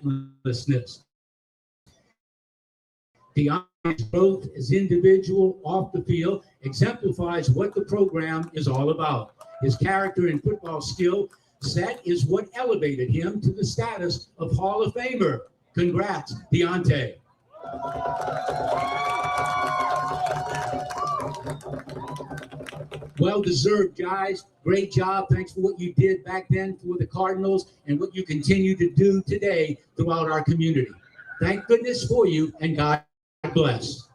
relentlessness. Deontay's growth as individual off the field exemplifies what the program is all about. His character and football skill set is what elevated him to the status of Hall of Famer. Congrats, Deontay. Well-deserved, guys. Great job. Thanks for what you did back then for the Cardinals and what you continue to do today throughout our community. Thank goodness for you, and God bless.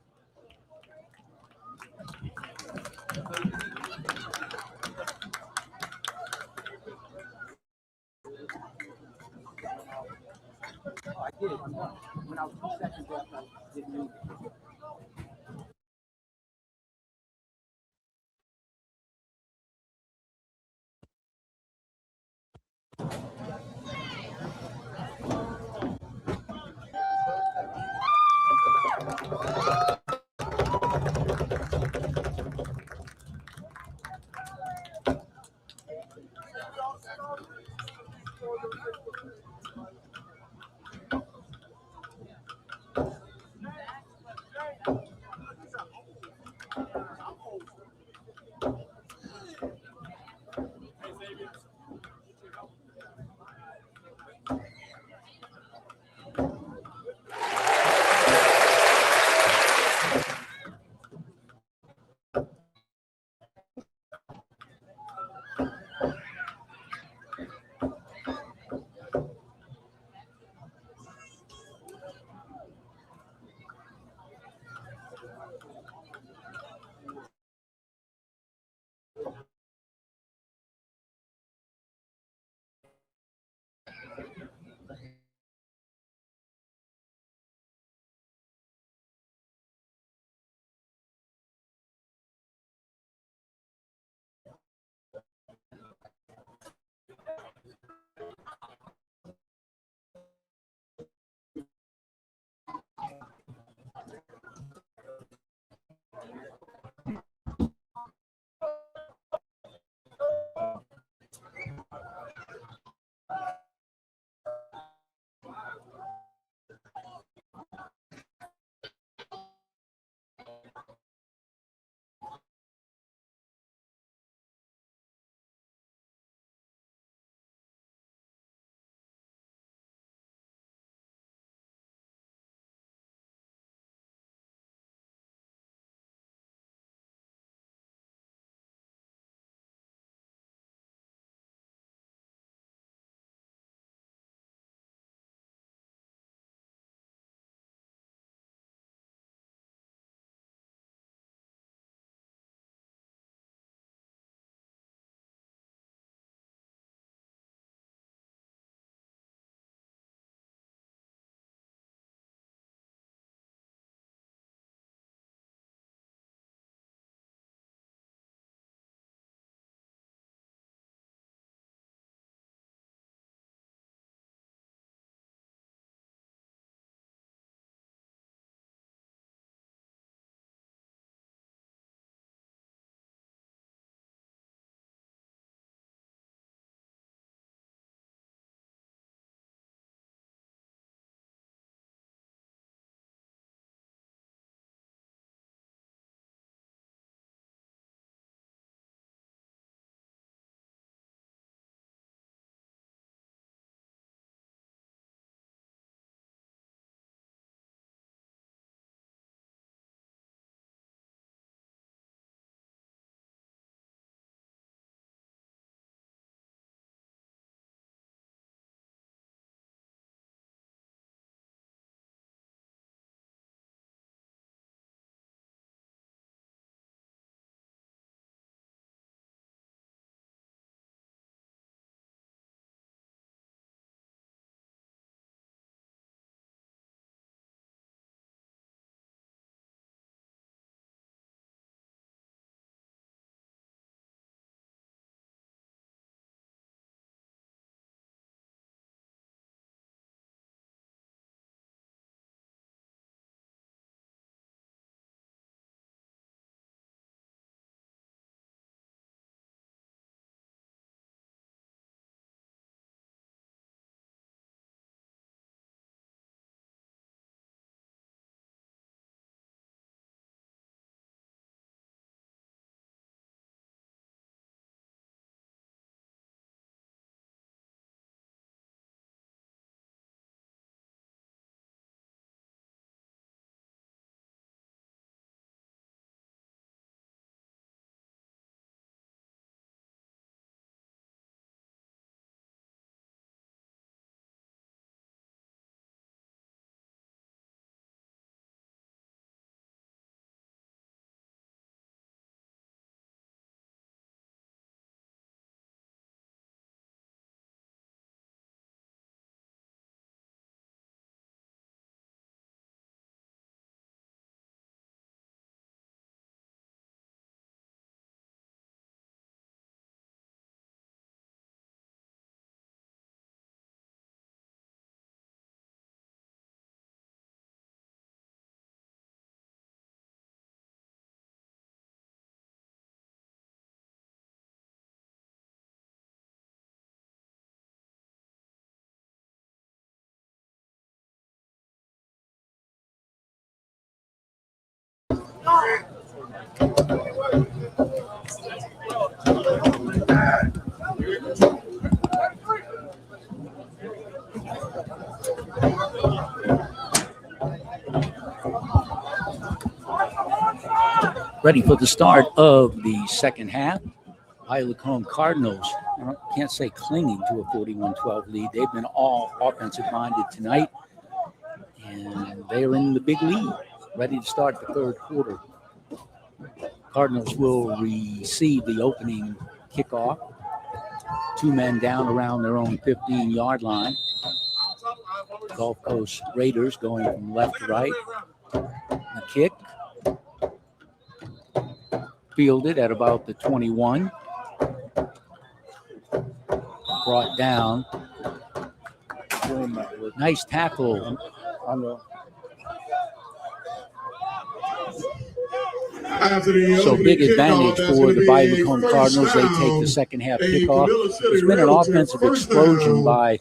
I did. When I was 2 seconds left, I didn't move. Ready for the start of the second half. Bayou Lacombe Cardinals, I can't say clinging to a 41-12 lead. They've been all offensive-minded tonight, and they're in the big lead, ready to start the third quarter. Cardinals will receive the opening kickoff. 2 men down around their own 15-yard line. Gulf Coast Raiders going from left to right. The kick fielded at about the 21. Brought down. Nice tackle. So big advantage for the Bayou Lacombe Cardinals. They take the second half kickoff. There's been an offensive explosion by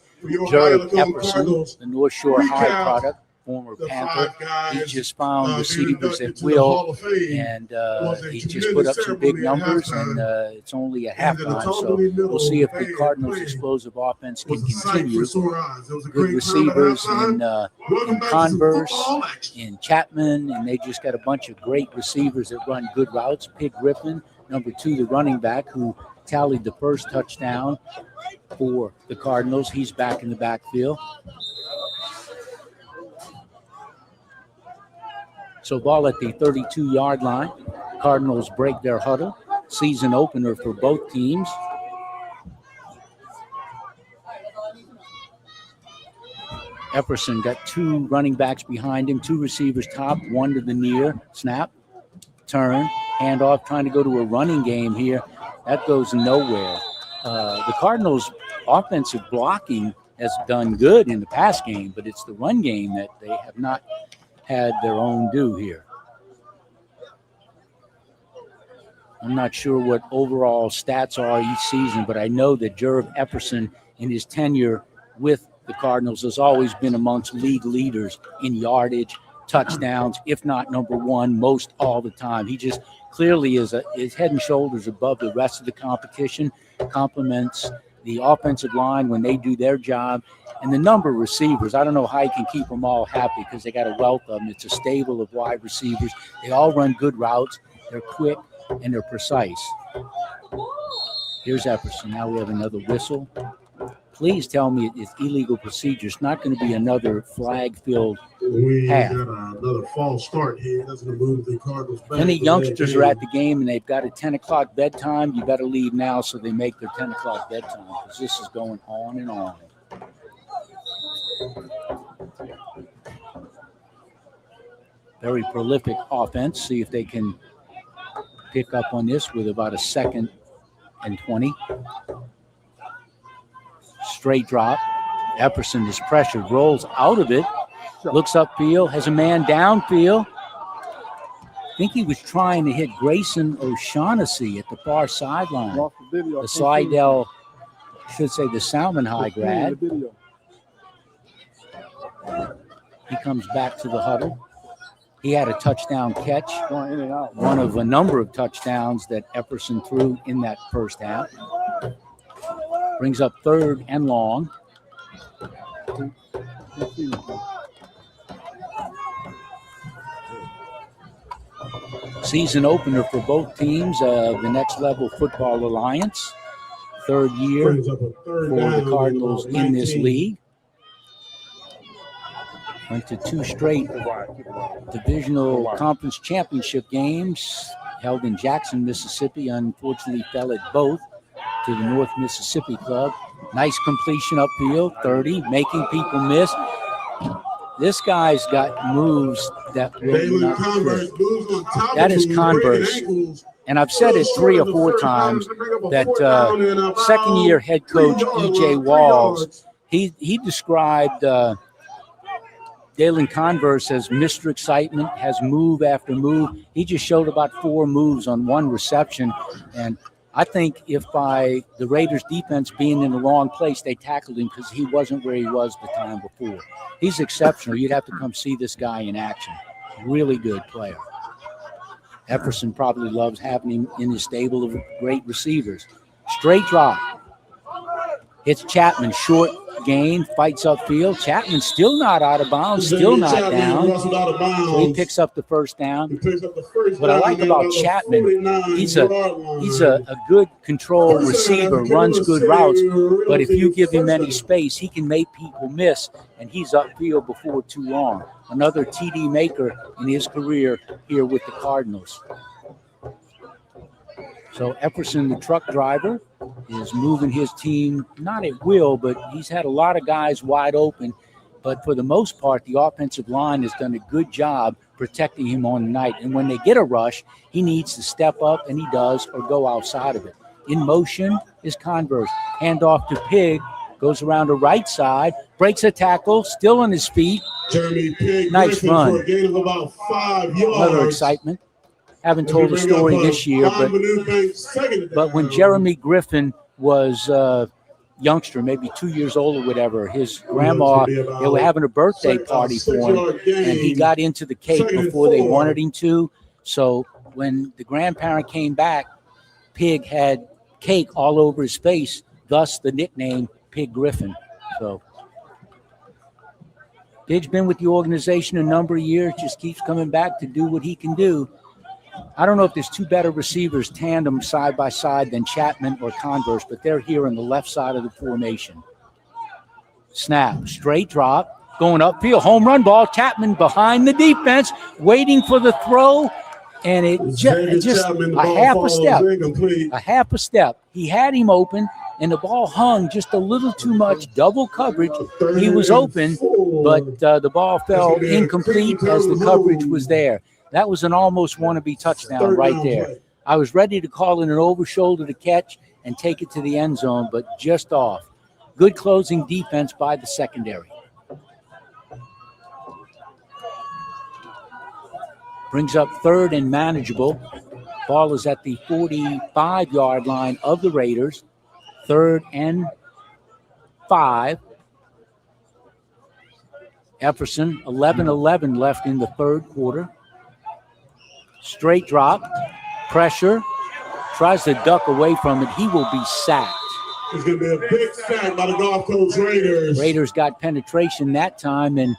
Jared Epperson, the North Shore High product, former Panther. He just found receivers at will, and he just put up some big numbers, and it's only at halftime, so we'll see if the Cardinals' explosive offense can continue. Good receivers in Converse, in Chapman, and they just got a bunch of great receivers that run good routes. Pig Griffin, number 2, the running back, who tallied the first touchdown for the Cardinals. He's back in the backfield. So ball at the 32-yard line. Cardinals break their huddle. Season opener for both teams. Epperson got 2 running backs behind him, 2 receivers top, 1 to the near. Snap, turn, handoff, trying to go to a running game here. That goes nowhere. The Cardinals' offensive blocking has done good in the pass game, but it's the run game that they have not had their own due here. I'm not sure what overall stats are each season, but I know that Jared Epperson, in his tenure with the Cardinals, has always been amongst league leaders in yardage, touchdowns, if not number 1, most all the time. He just clearly is head and shoulders above the rest of the competition, compliments the offensive line when they do their job. And the number of receivers, I don't know how you can keep them all happy because they got a wealth of them. It's a stable of wide receivers. They all run good routes. They're quick and they're precise. Here's Epperson. Now we have another whistle. Please tell me it's illegal procedure. It's not going to be another flag-filled half. We got another false start here. That's going to move the Cardinals back. Any youngsters are at the game and they've got a 10 o'clock bedtime, you got to leave now so they make their 10 o'clock bedtime because this is going on and on. Very prolific offense. See if they can pick up on this with about a 2nd and 20. Straight drop. Epperson is pressured, rolls out of it, looks upfield, has a man downfield. I think he was trying to hit Grayson O'Shaughnessy at the far sideline. The Slidell, should say the Salmon High grad. He comes back to the huddle. He had a touchdown catch, one of a number of touchdowns that Epperson threw in that first half. Brings up 3rd and long. Season opener for both teams, the Next Level Football Alliance. 3rd year for the Cardinals in this league. Went to 2 straight divisional conference championship games held in Jackson, Mississippi. Unfortunately fell at both to the North Mississippi Club. Nice completion upfield, 30, making people miss. This guy's got moves that will not quit. That is Converse. And I've said it 3 or 4 times that 2nd-year head coach E.J. Walls, he described Dalen Converse as Mr. Excitement, has move after move. He just showed about 4 moves on 1 reception. And I think if by the Raiders defense being in the wrong place, they tackled him because he wasn't where he was the time before. He's exceptional. You'd have to come see this guy in action. Really good player. Epperson probably loves having him in his stable of great receivers. Straight drop. Hits Chapman, short gain, fights upfield. Chapman still not out of bounds, still not down. So he picks up the first down. What I like about Chapman, he's a good control receiver, runs good routes, but if you give him any space, he can make people miss, and he's upfield before too long. Another TD maker in his career here with the Cardinals. So Epperson, the truck driver, is moving his team, not at will, but he's had a lot of guys wide open. But for the most part, the offensive line has done a good job protecting him on the night. And when they get a rush, he needs to step up, and he does, or go outside of it. In motion is Converse. Handoff to Pig, goes around the right side, breaks a tackle, still on his feet. Jeremy Pig, nice run. For a gain of about 5 yards. Another excitement. Haven't told the story this year, but when Jeremy Griffin was a youngster, maybe 2 years old or whatever, his grandma, they were having a birthday party for him, and he got into the cake before they wanted him to. So when the grandparent came back, Pig had cake all over his face, thus the nickname Pig Griffin. So Pig's been with the organization a number of years, just keeps coming back to do what he can do. I don't know if there's two better receivers tandem side by side than Chapman or Converse, but they're here on the left side of the formation. Snap, straight drop, going upfield, home run ball. Chapman behind the defense, waiting for the throw, and it just a half a step. He had him open, and the ball hung just a little too much, double coverage. He was open, but the ball fell incomplete as the coverage was there. That was an almost wannabe touchdown right there. I was ready to call it an over shoulder to catch and take it to the end zone, but just off. Good closing defense by the secondary. Brings up third and manageable. Ball is at the 45-yard line of the Raiders. 3rd and 5. Epperson, 11-11 left in the third quarter. Straight drop, pressure, tries to duck away from it. He will be sacked. It's going to be a big sack by the Gulf Coast Raiders. Raiders got penetration that time, and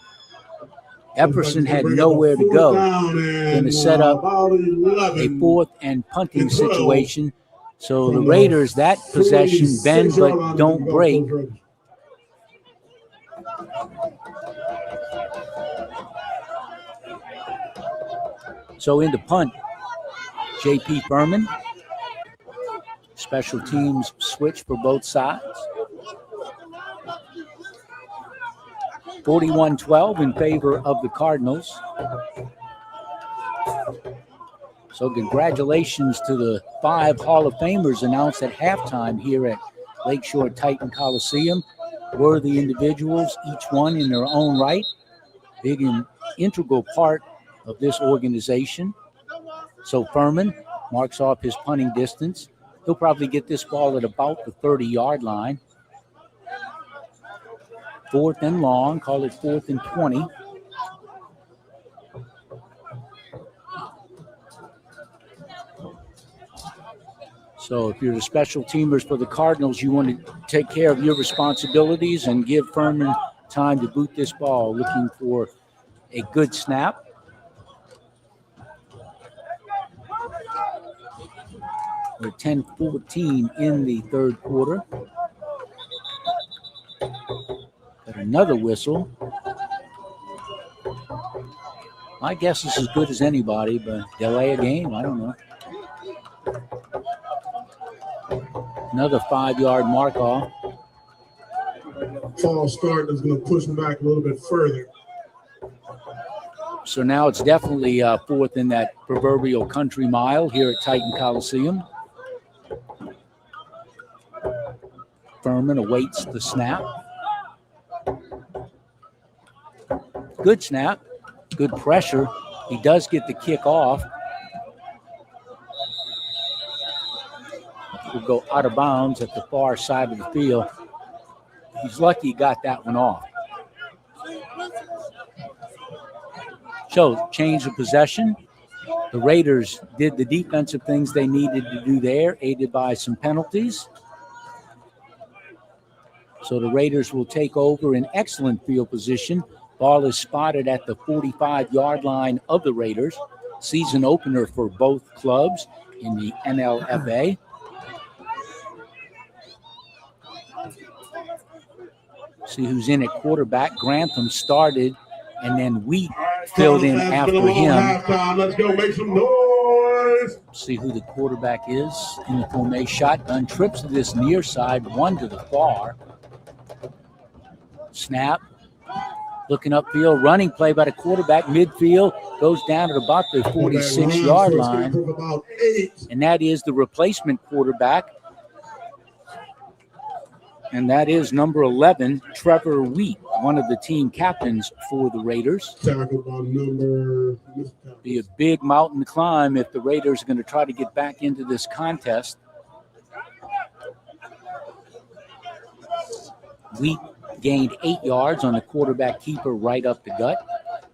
Epperson had nowhere to go. Going to set up a fourth and punting situation. So the Raiders, that possession, bend but don't break. So in the punt, J.P. Furman. Special teams switch for both sides. 41-12 in favor of the Cardinals. So congratulations to the 5 Hall of Famers announced at halftime here at Lakeshore Titan Coliseum. Worthy individuals, each one in their own right. Big and integral part of this organization. So Furman marks off his punting distance. He'll probably get this ball at about the 30-yard line. 4th and long, call it 4th and 20. So if you're the special teamers for the Cardinals, you want to take care of your responsibilities and give Furman time to boot this ball. Looking for a good snap. We're 10-14 in the third quarter. Got another whistle. My guess is as good as anybody, but delay a game, I don't know. Another 5-yard mark off. False start is going to push him back a little bit further. So now it's definitely 4th in that proverbial country mile here at Titan Coliseum. Furman awaits the snap. Good snap, good pressure. He does get the kick off. Will go out of bounds at the far side of the field. He's lucky he got that one off. So change of possession. The Raiders did the defensive things they needed to do there, aided by some penalties. So the Raiders will take over in excellent field position. Ball is spotted at the 45-yard line of the Raiders. Season opener for both clubs in the NLFA. See who's in at quarterback. Grantham started, and then Wheat filled in after him. Let's go make some noise. See who the quarterback is in the formation. Shotgun trips to this near side, one to the far. Snap. Looking upfield, running play by the quarterback, midfield, goes down at about the 46-yard line. And that is the replacement quarterback. And that is number 11, Trevor Wheat, one of the team captains for the Raiders. Be a big mountain to climb if the Raiders are going to try to get back into this contest. Wheat gained 8 yards on the quarterback keeper right up the gut.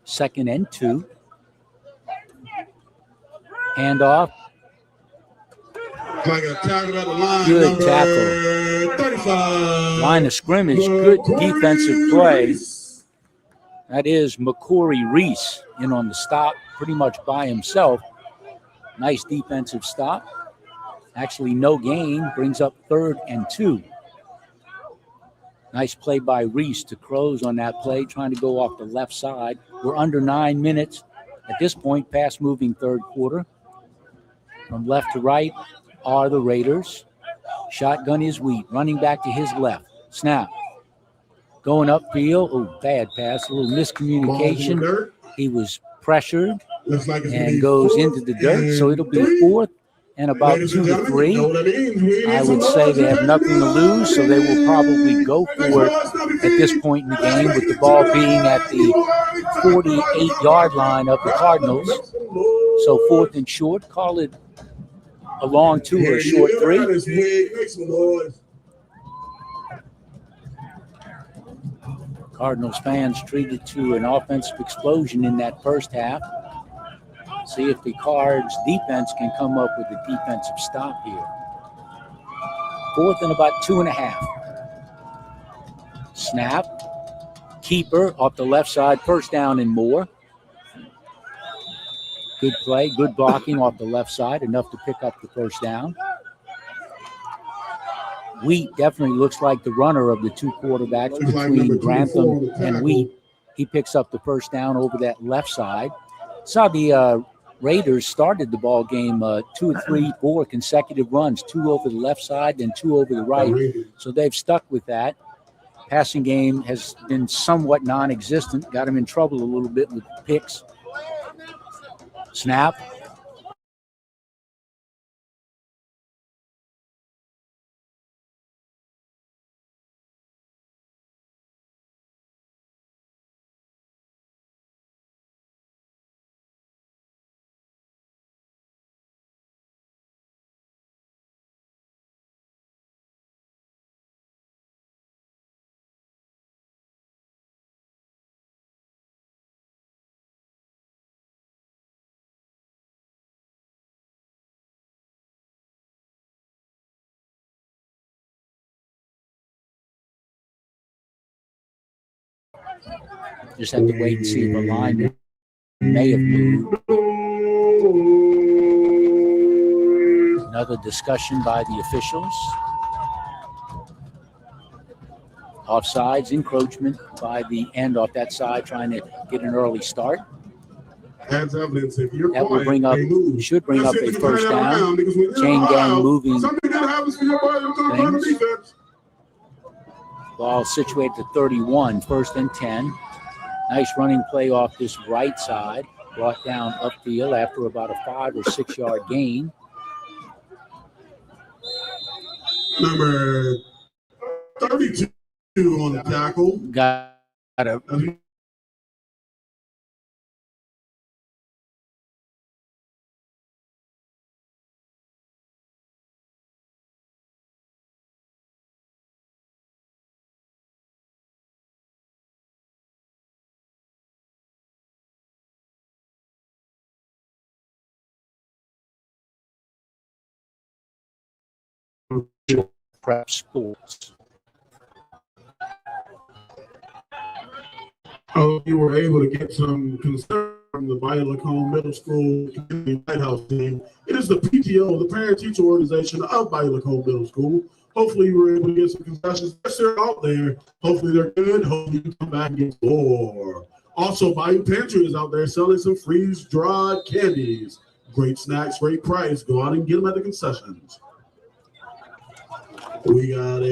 2nd and 2. Handoff. Good tackle. 35. Line of scrimmage, good defensive play. That is McCory Reese in on the stop, pretty much by himself. Nice defensive stop. Actually, no gain, brings up 3rd and 2. Nice play by Reese to close on that play, trying to go off the left side. We're under 9 minutes at this point, fast-moving third quarter. From left to right are the Raiders. Shotgun is Wheat, running back to his left. Snap. Going upfield. Oh, bad pass, a little miscommunication. He was pressured and goes into the dirt, so it'll be 4th and about 2 to 3. I would say they have nothing to lose, so they will probably go for it at this point in the game, with the ball being at the 48-yard line of the Cardinals. So 4th and short, call it a long 2 or a short 3. Cardinals fans treated to an offensive explosion in that first half. See if the Cards defense can come up with a defensive stop here. 4th and about 2.5. Snap. Keeper off the left side, 1st down and more. Good play, good blocking off the left side, enough to pick up the 1st down. Wheat definitely looks like the runner of the 2 quarterbacks between Grantham and Wheat. He picks up the 1st down over that left side. Saw the Raiders started the ball game 2 or 3, 4 consecutive runs, 2 over the left side and 2 over the right. So they've stuck with that. Passing game has been somewhat non-existent. Got him in trouble a little bit with picks. Snap. Just have to wait and see if a line may have moved. Another discussion by the officials. Offsides, encroachment by the end off that side, trying to get an early start. Adds evidence if you're That will bring up, should bring up a 1st down. Chain gang moving things. Ball situated to 31, 1st and 10. Nice running play off this right side. Brought down upfield after about a 5 or 6 yard gain. Number 32 on the tackle. Got a prep schools. Oh, you were able to get some concern from the Bayou Lacombe Middle School Community Lighthouse team. It is the PTO, the Parent Teacher Organization of Bayou Lacombe Middle School. Hopefully, you were able to get some concessions. Yes, they're out there. Hopefully, they're good. Hopefully, you come back and get more. Also, Bayou Pantry is out there selling some freeze-dried candies. Great snacks, great price. Go out and get them at the concessions. We got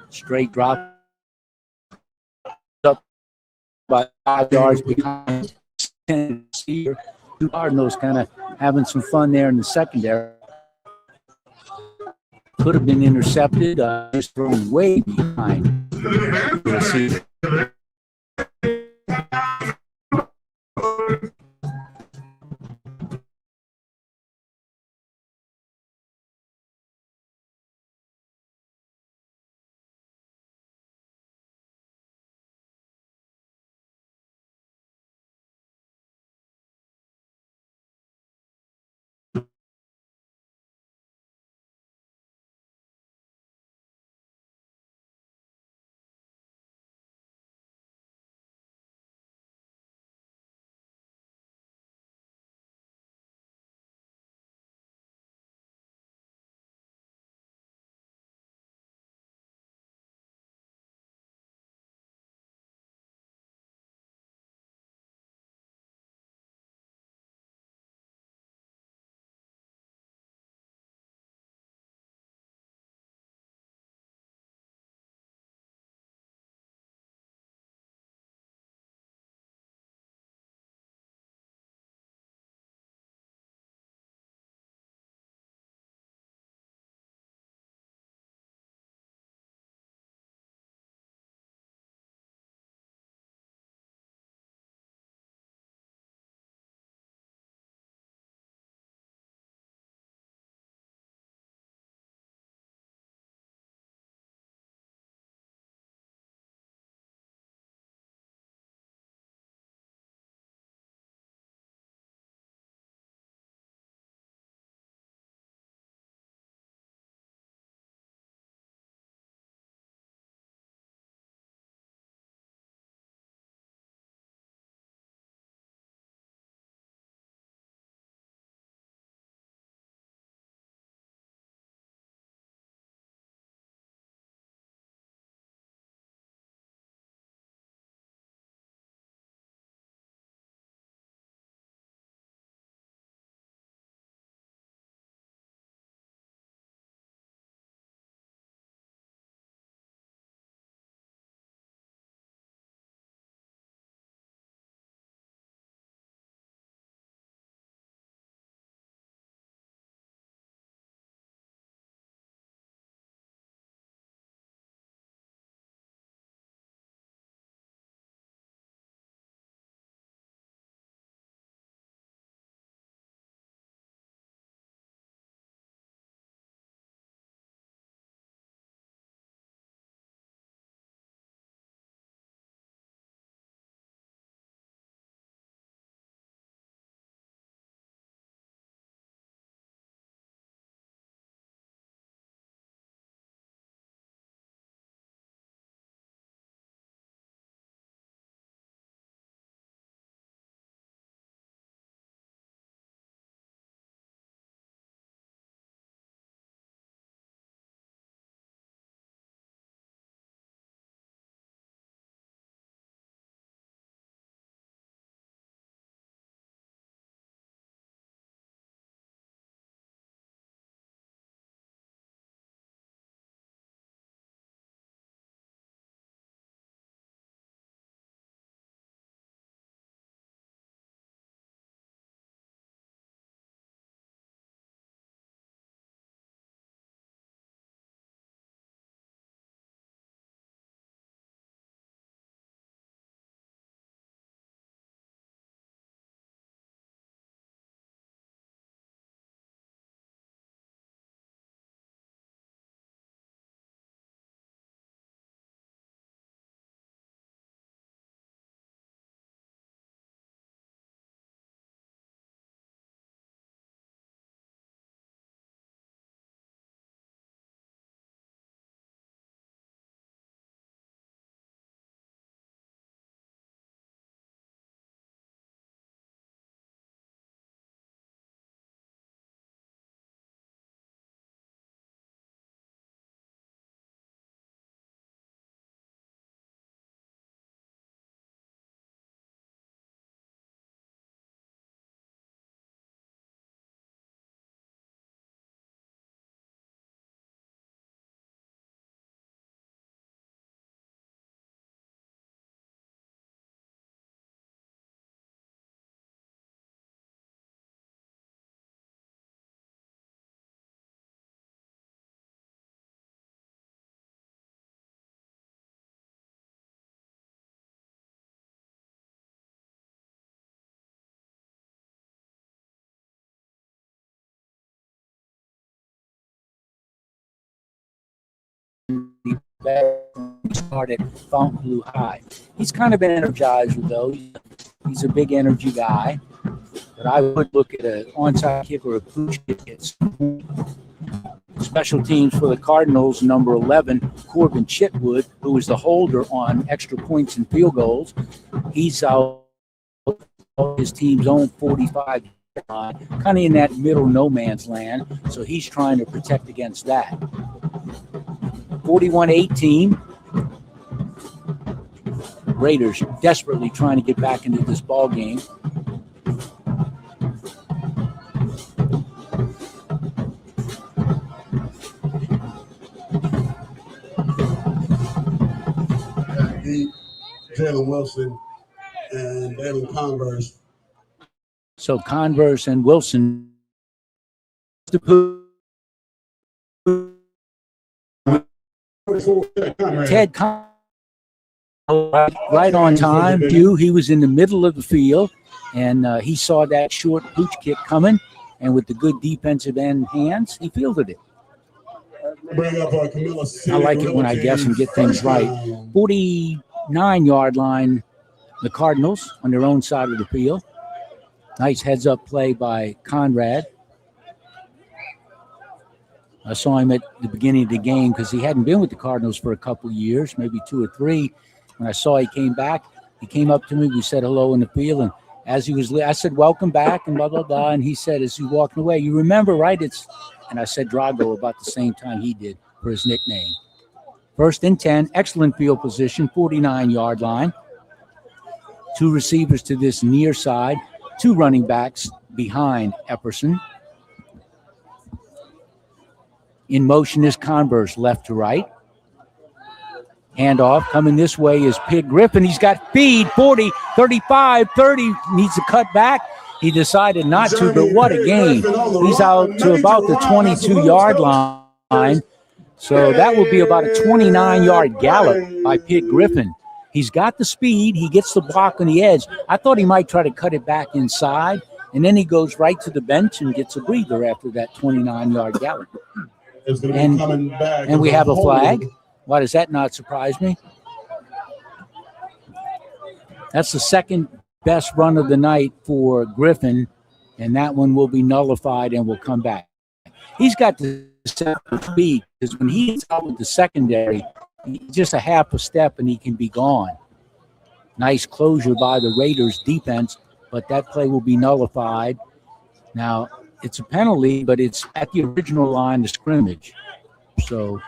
Straight drop up by 5 yards behind. Two Cardinals kind of having some fun there in the secondary. Could have been intercepted, just thrown way behind. started at Fountain Blue High. He's kind of an energizer, though. He's a big energy guy. But I would look at an onside kick or a pooch kick at some point. Special teams for the Cardinals, number 11, Corbin Chitwood, who is the holder on extra points and field goals. He's out his team's own 45 line, kind of in that middle no man's land. So he's trying to protect against that. 41-18. Raiders desperately trying to get back into this ball game. Jalen Wilson and David Converse. So Converse and Wilson. Ted right on time. He was in the middle of the field, and he saw that short pooch kick coming, and with the good defensive end hands, he fielded it. I like it when I guess and get things right. 49-yard line, the Cardinals on their own side of the field. Nice heads-up play by Conrad. I saw him at the beginning of the game because he hadn't been with the Cardinals for a couple years, maybe 2 or 3. When I saw he came back, he came up to me. We said hello in the field, and as he was, I said, "Welcome back," and blah blah blah. And he said, as he walked away, "You remember, right? It's," and I said Drago about the same time he did for his nickname. 1st and 10, excellent field position, 49-yard line. 2 receivers to this near side, 2 running backs behind Epperson. In motion is Converse, left to right. Handoff coming this way is Pig Griffin. He's got feed, 40, 35, 30, needs to cut back. He decided not to, but what a game. He's out to about the 22-yard line. So that will be about a 29-yard gallop by Pig Griffin. He's got the speed. He gets the block on the edge. I thought he might try to cut it back inside, and then he goes right to the bench and gets a breather after that 29-yard gallop. And we have a flag. Why does that not surprise me? That's the second best run of the night for Griffin, and that one will be nullified and will come back. He's got the speed because when he's out with the secondary, just a half a step and he can be gone. Nice closure by the Raiders defense, but that play will be nullified. Now, it's a penalty, but it's at the original line of scrimmage. So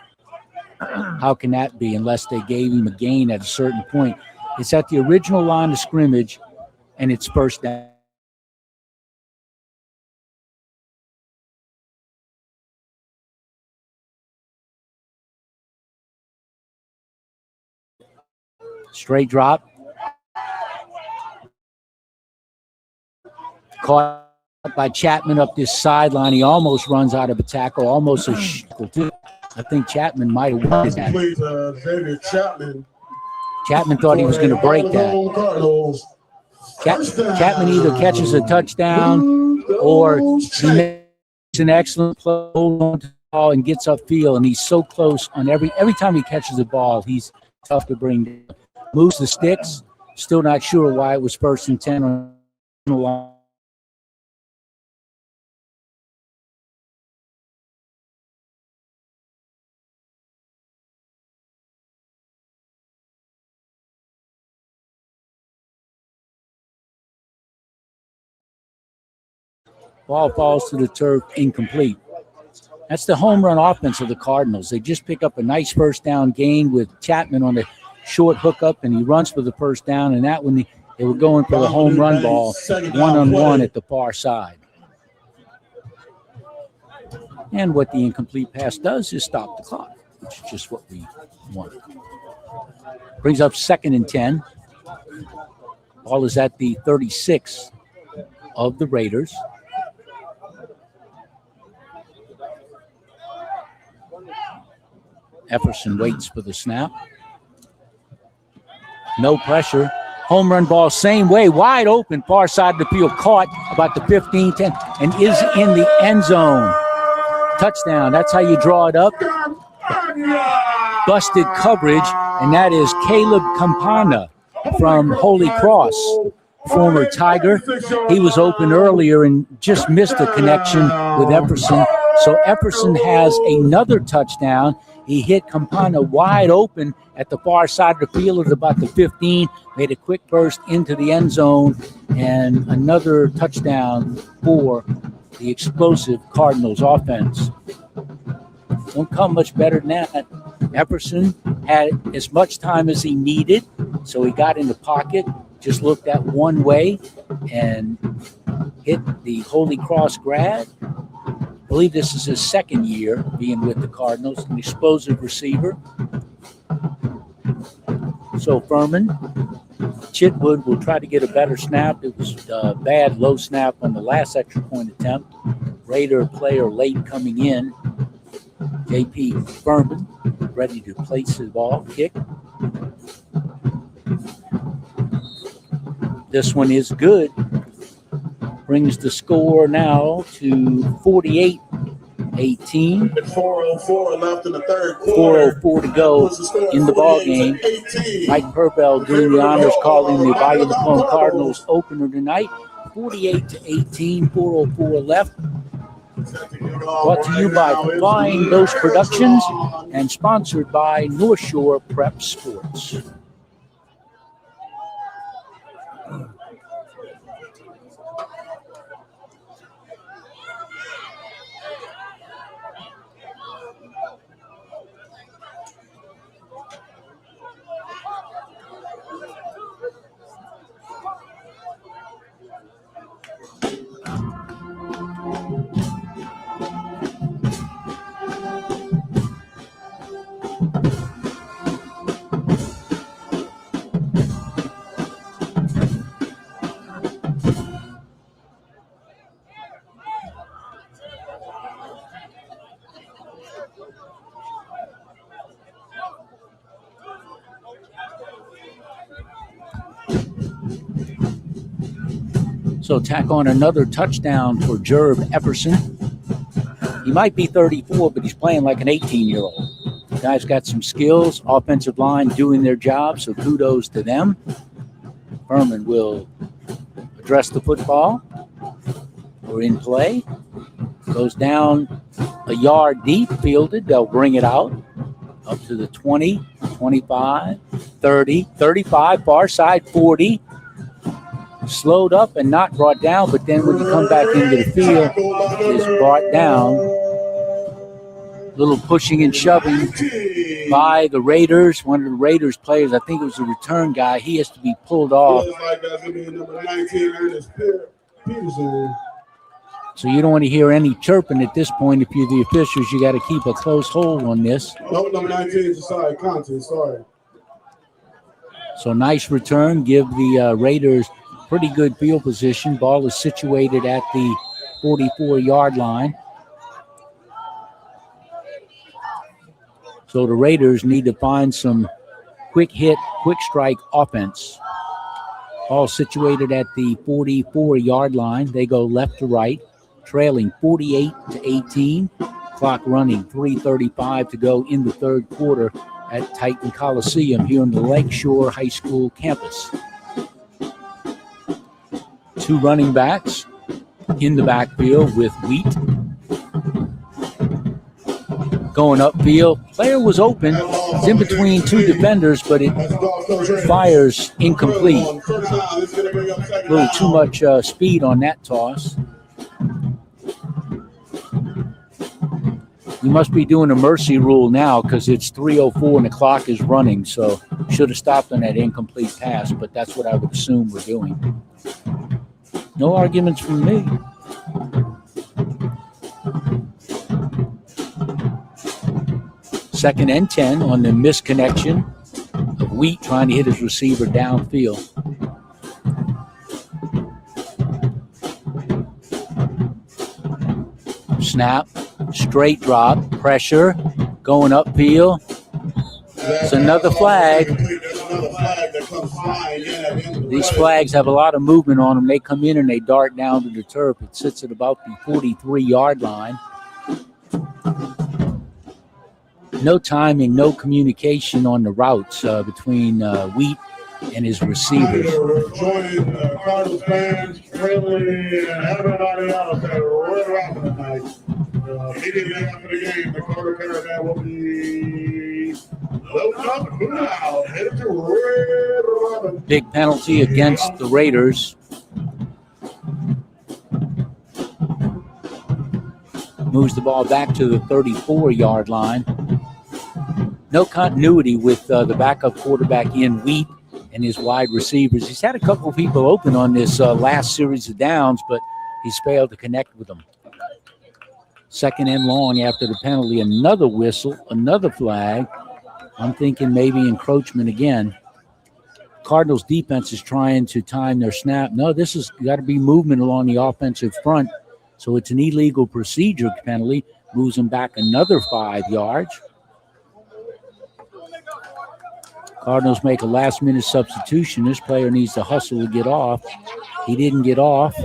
how can that be unless they gave him a gain at a certain point? It's at the original line of scrimmage, and it's first down. Straight drop. Caught by Chapman up this sideline. He almost runs out of a tackle, almost a shackle too. I think Chapman might have won that. Chapman thought he was going to break that. Chapman either catches a touchdown or he makes an excellent play, hold on to the ball and gets upfield, and he's so close on every time he catches the ball, he's tough to bring down. Moves the sticks. Still not sure why it was 1st and 10 on the line. Ball falls to the turf, incomplete. That's the home run offense of the Cardinals. They just pick up a nice first down gain with Chapman on the short hookup, and he runs for the first down, and that one they were going for the home run ball, one-on-one at the far side. And what the incomplete pass does is stop the clock, which is just what we want. Brings up 2nd and 10. Ball is at the 36 of the Raiders. Epperson waits for the snap. No pressure. Home run ball, same way, wide open, far side of the field, caught about the 15-10, and is in the end zone. Touchdown. That's how you draw it up. busted coverage, and that is Caleb Campana from Holy Cross, former Tiger. He was open earlier and just missed the connection with Epperson. So Epperson has another touchdown. He hit Campana wide open at the far side of the field at about the 15, made a quick burst into the end zone, and another touchdown for the explosive Cardinals offense. Don't come much better than that. Epperson had as much time as he needed, so he got in the pocket, just looked at one way, and hit the Holy Cross grad. I believe this is his second year being with the Cardinals, an explosive receiver. So Furman, Chitwood will try to get a better snap. It was a bad low snap on the last extra point attempt. Raider player late coming in. J.P. Furman ready to place the ball, kick. This one is good. Brings the score now to 48-18. 4:04 left in the third quarter. 4:04 to go in the ball game. Mike Purpell doing the honors, calling the Bayou Lacombe Cardinals opener tonight. 48-18, 4:04 left. Brought to you by Flying Dose Productions and sponsored by North Shore Prep Sports. So tack on another touchdown for Jerv Epperson. He might be 34, but he's playing like an 18-year-old. The guy's got some skills, offensive line doing their job, so kudos to them. Furman will address the football. We're in play. Goes down a yard deep, fielded. They'll bring it out up to the 20, 25, 30, 35, far side, 40. Slowed up and not brought down, but then when you come back into the field, is brought down. Little pushing and shoving by the Raiders. One of the Raiders players, I think it was a return guy, he has to be pulled off. So you don't want to hear any chirping at this point. If you're the officials, you got to keep a close hold on this. No, number 19 is aside. Conte, sorry. So nice return. Give the Raiders pretty good field position. Ball is situated at the 44-yard line. So the Raiders need to find some quick hit, quick strike offense. Ball situated at the 44-yard line. They go left to right, trailing 48-18. Clock running, 3:35 to go in the third quarter at Titan Coliseum here on the Lakeshore High School campus. Two running backs in the backfield with Wheat. Going upfield. Player was open. It's in between two defenders, but it fires incomplete. A little too much speed on that toss. You must be doing a mercy rule now because it's 3:04 and the clock is running, so should have stopped on that incomplete pass, but that's what I would assume we're doing. No arguments from me. Second and 10 on the misconnection of Wheat trying to hit his receiver downfield. Snap, straight drop, pressure, going upfield. It's another flag. These flags have a lot of movement on them. They come in and they dart down to the turf. It sits at about the 43-yard line. No timing, no communication on the routes between Wheat and his receivers. Joining Cardinals fans, friendly, and everybody else that are rocking tonight. Immediately after the game, the Carter Caravan will be loaded up and moving out, headed to Red Robin. Big penalty against the Raiders. Moves the ball back to the 34-yard line. No continuity with the backup quarterback in Wheat and his wide receivers. He's had a couple of people open on this last series of downs, but he's failed to connect with them. Second and long after the penalty. Another whistle, another flag. I'm thinking maybe encroachment again. Cardinals defense is trying to time their snap. No, this has got to be movement along the offensive front. So it's an illegal procedure penalty. Moves him back another 5 yards. Cardinals make a last-minute substitution. This player needs to hustle to get off. He didn't get off.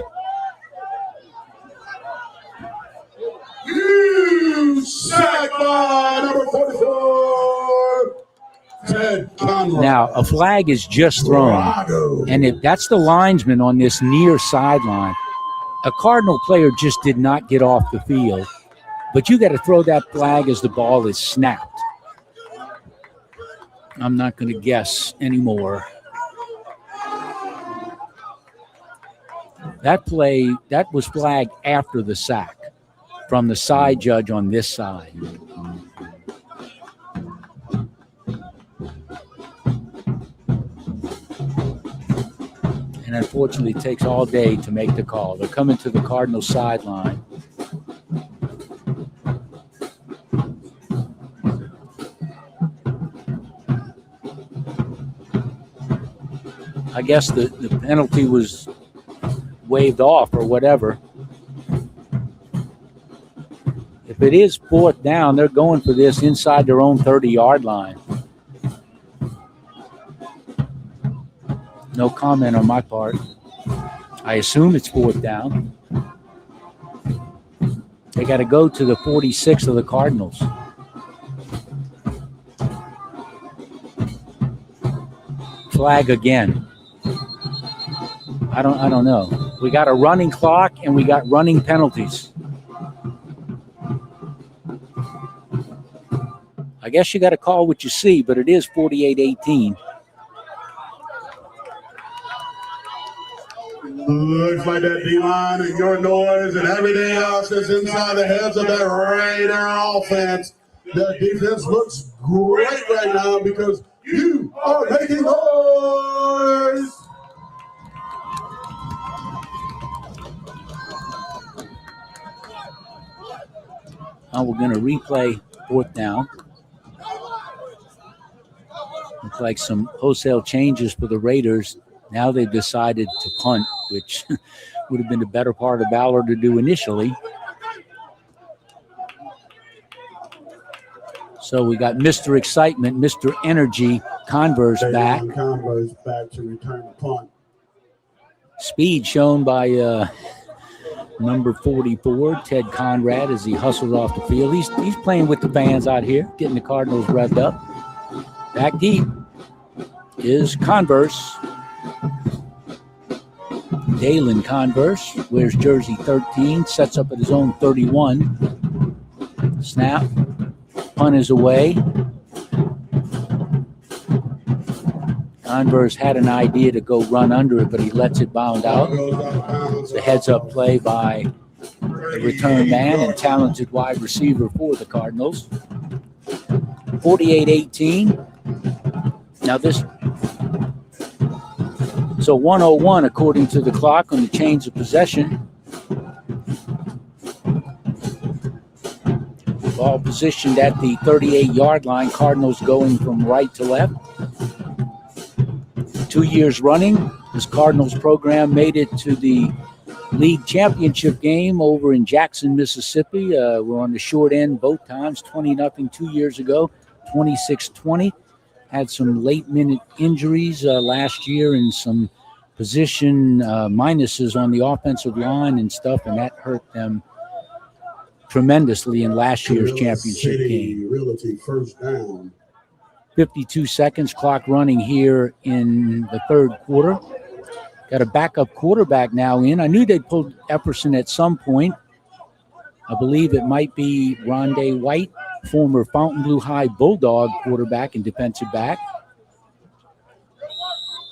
Sack by number 44, Ted Conrad. Now, a flag is just thrown. And if that's the linesman on this near sideline. A Cardinal player just did not get off the field. But you got to throw that flag as the ball is snapped. I'm not going to guess anymore. That play, that was flagged after the sack from the side judge on this side. And unfortunately, it takes all day to make the call. They're coming to the Cardinals sideline. I guess the penalty was waved off or whatever. If it is fourth down, they're going for this inside their own 30-yard line. No comment on my part. I assume it's fourth down. They got to go to the 46 of the Cardinals. Flag again. I don't know. We got a running clock and we got running penalties. I guess you got to call what you see, but it is 48-18. Looks like that D-line and your noise and everything else that's inside the heads of that Raider offense. That defense looks great right now because you are making noise. We're going to replay fourth down. Looks like some wholesale changes for the Raiders. Now they've decided to punt, which would have been the better part of valor to do initially. So we got Mr. Excitement, Mr. Energy, Converse back. Converse back to return the punt. Speed shown by number 44, Ted Conrad, as he hustles off the field. He's playing with the fans out here, getting the Cardinals revved up. Back deep is Converse. Dalen Converse wears jersey 13, sets up at his own 31. Snap. Punt is away. Converse had an idea to go run under it, but he lets it bound out. It's a heads-up play by the return man and talented wide receiver for the Cardinals. 48-18. Now this... So 101 according to the clock on the change of possession. Ball positioned at the 38-yard line. Cardinals going from right to left. 2 years running, this Cardinals program made it to the league championship game over in Jackson, Mississippi. We're on the short end both times, 20-0 2 years ago, 26-20. Had some late-minute injuries last year and some position minuses on the offensive line and stuff, and that hurt them tremendously in last year's Kansas championship City game. Realty first down. 52 seconds, clock running here in the third quarter. Got a backup quarterback now in. I knew they'd pulled Epperson at some point. I believe it might be Rondé White, former Fontainebleau High Bulldog quarterback and defensive back.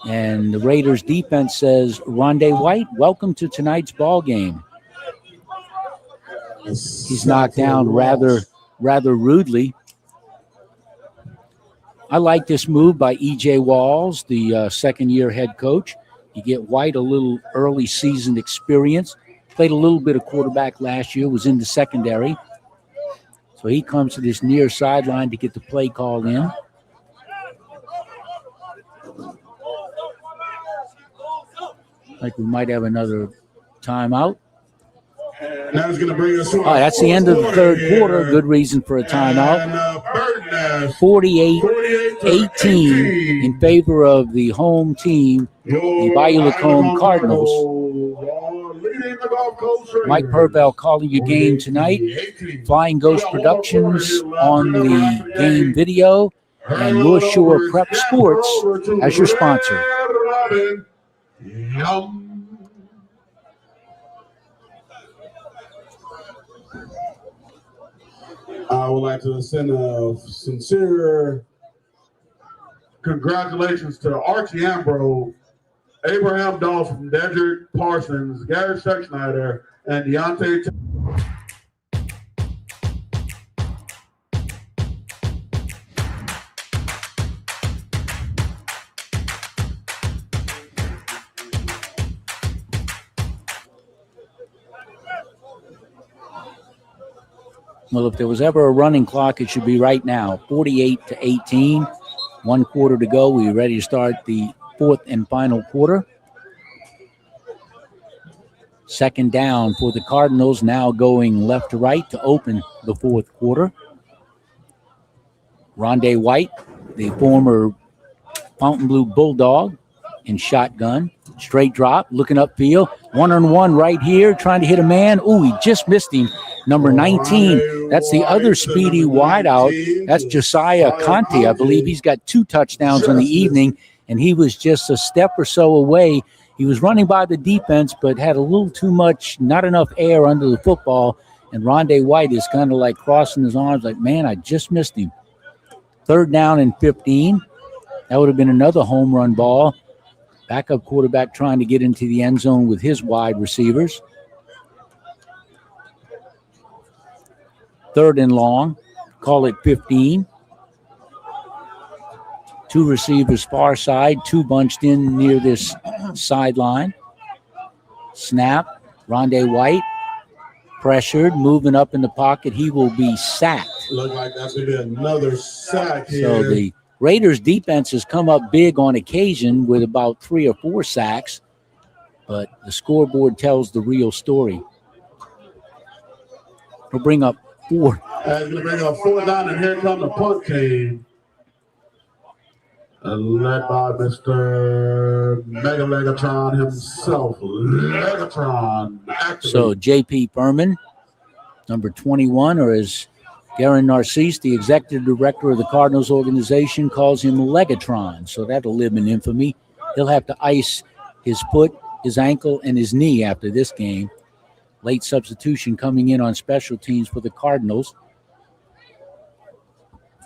And the Raiders defense says, Rondé White, welcome to tonight's ball game. He's knocked down rather rudely. I like this move by E.J. Walls, the second-year head coach. You get White a little early season experience. Played a little bit of quarterback last year, was in the secondary. So he comes to this near sideline to get the play called in. Like we might have another timeout. Now it's going to bring us to that's the end of the third quarter. Good reason for a timeout. 48-18 in favor of the home team, the Bayou Lacombe Cardinals. Mike Purvell calling your game tonight. Flying Ghost Productions on the game video. And North Shore Prep Sports as your sponsor. I would like to send a sincere congratulations to Archie Ambrose, Abraham Dawson, Dedrick Parsons, Gary Sexsnyder, and Deontay. Well, if there was ever a running clock, it should be right now. 48-18. 1 quarter to go. We're ready to start the fourth and final quarter. Second down for the Cardinals, now going left to right to open the fourth quarter. Rondé White, the former Fontainebleau Bulldog, in shotgun. Straight drop, looking upfield. One-on-one right here, trying to hit a man. Ooh, he just missed him. Number 19, that's the other speedy wideout. That's Josiah Conte. I believe he's got 2 touchdowns in the evening, and he was just a step or so away. He was running by the defense, but had a little too much, not enough air under the football, and Rondé White is kind of like crossing his arms like, man, I just missed him. Third down and 15. That would have been another home run ball. Backup quarterback trying to get into the end zone with his wide receivers. Third and long, call it 15. 2 receivers far side, 2 bunched in near this sideline. Snap, Rondé White, pressured, moving up in the pocket. He will be sacked. Look like that's going to be another sack here. So the Raiders defense has come up big on occasion with about 3 or 4 sacks, but the scoreboard tells the real story. We'll bring up 4. That's going to bring up 4 down, and here comes the punt team. Led by Mr. Megatron himself. Megatron. Activate. So J.P. Furman, number 21, or as Garen Narcisse, the executive director of the Cardinals organization, calls him Legatron. So that'll live in infamy. He'll have to ice his foot, his ankle, and his knee after this game. Late substitution coming in on special teams for the Cardinals.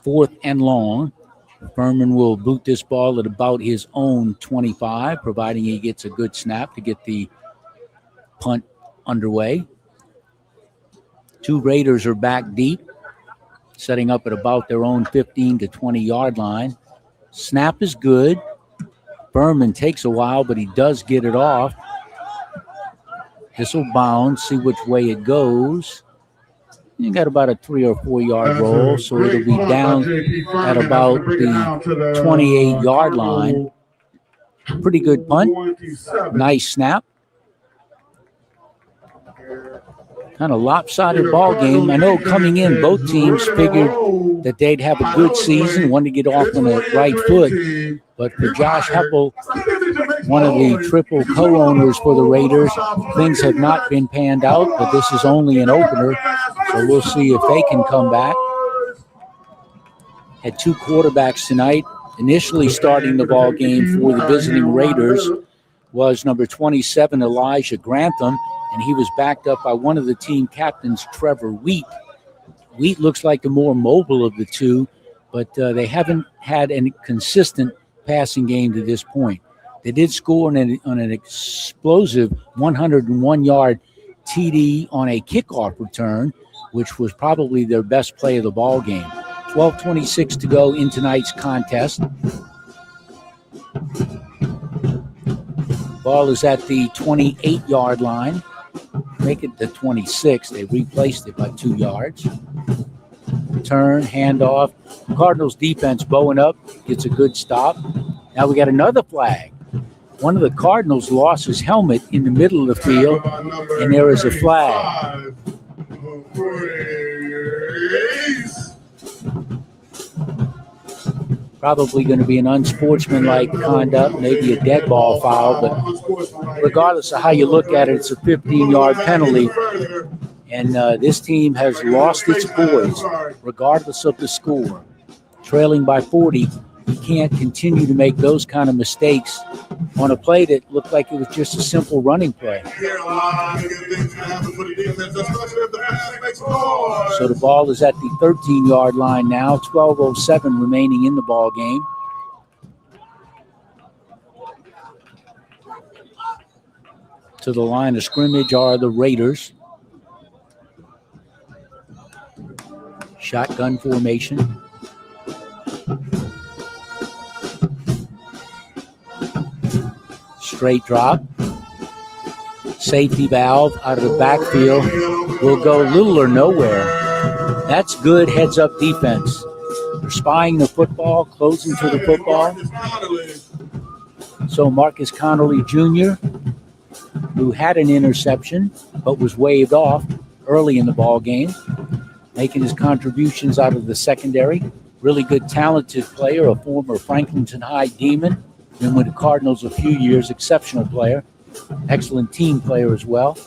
Fourth and long. Furman will boot this ball at about his own 25, providing he gets a good snap to get the punt underway. 2 Raiders are back deep, setting up at about their own 15 to 20-yard line. Snap is good. Furman takes a while, but he does get it off. This will bounce, see which way it goes. You got about a 3 or 4 yard roll, so it'll be down at about the 28-yard line. Pretty good punt. Nice snap. Kind of lopsided ball game. I know coming in, both teams figured that they'd have a good season, wanted to get off on the right foot. But for Josh Heppel, one of the triple co-owners for the Raiders, things have not been panned out, but this is only an opener. So So we'll see if they can come back. Had two quarterbacks tonight. Initially starting the ball game for the visiting Raiders was number 27, Elijah Grantham, and he was backed up by one of the team captains, Trevor Wheat. Wheat looks like the more mobile of the two, but they haven't had a consistent passing game to this point. They did score on an explosive 101-yard TD on a kickoff return, which was probably their best play of the ball game. 12:26 to go in tonight's contest. Ball is at the 28-yard line. Make it the 26. They replaced it by 2 yards. Turn, handoff. Cardinals defense bowing up, gets a good stop. Now we got another flag. One of the Cardinals lost his helmet in the middle of the field, and there is a flag. Probably going to be an unsportsmanlike conduct, maybe a dead ball foul, but regardless of how you look at it, it's a 15-yard penalty. And this team has lost its poise, regardless of the score. Trailing by 40, you can't continue to make those kind of mistakes on a play that looked like it was just a simple running play. So the ball is at the 13-yard line now, 12:07 remaining in the ball game. To the line of scrimmage are the Raiders. Shotgun formation. Straight drop. Safety valve out of the backfield will go little or nowhere. That's good heads-up defense. They're spying the football, closing to the football. So Marcus Connolly Jr., who had an interception but was waved off early in the ball game, making his contributions out of the secondary. Really good, talented player, a former Franklinton High Demon. Been with the Cardinals a few years, exceptional player. Excellent team player as well.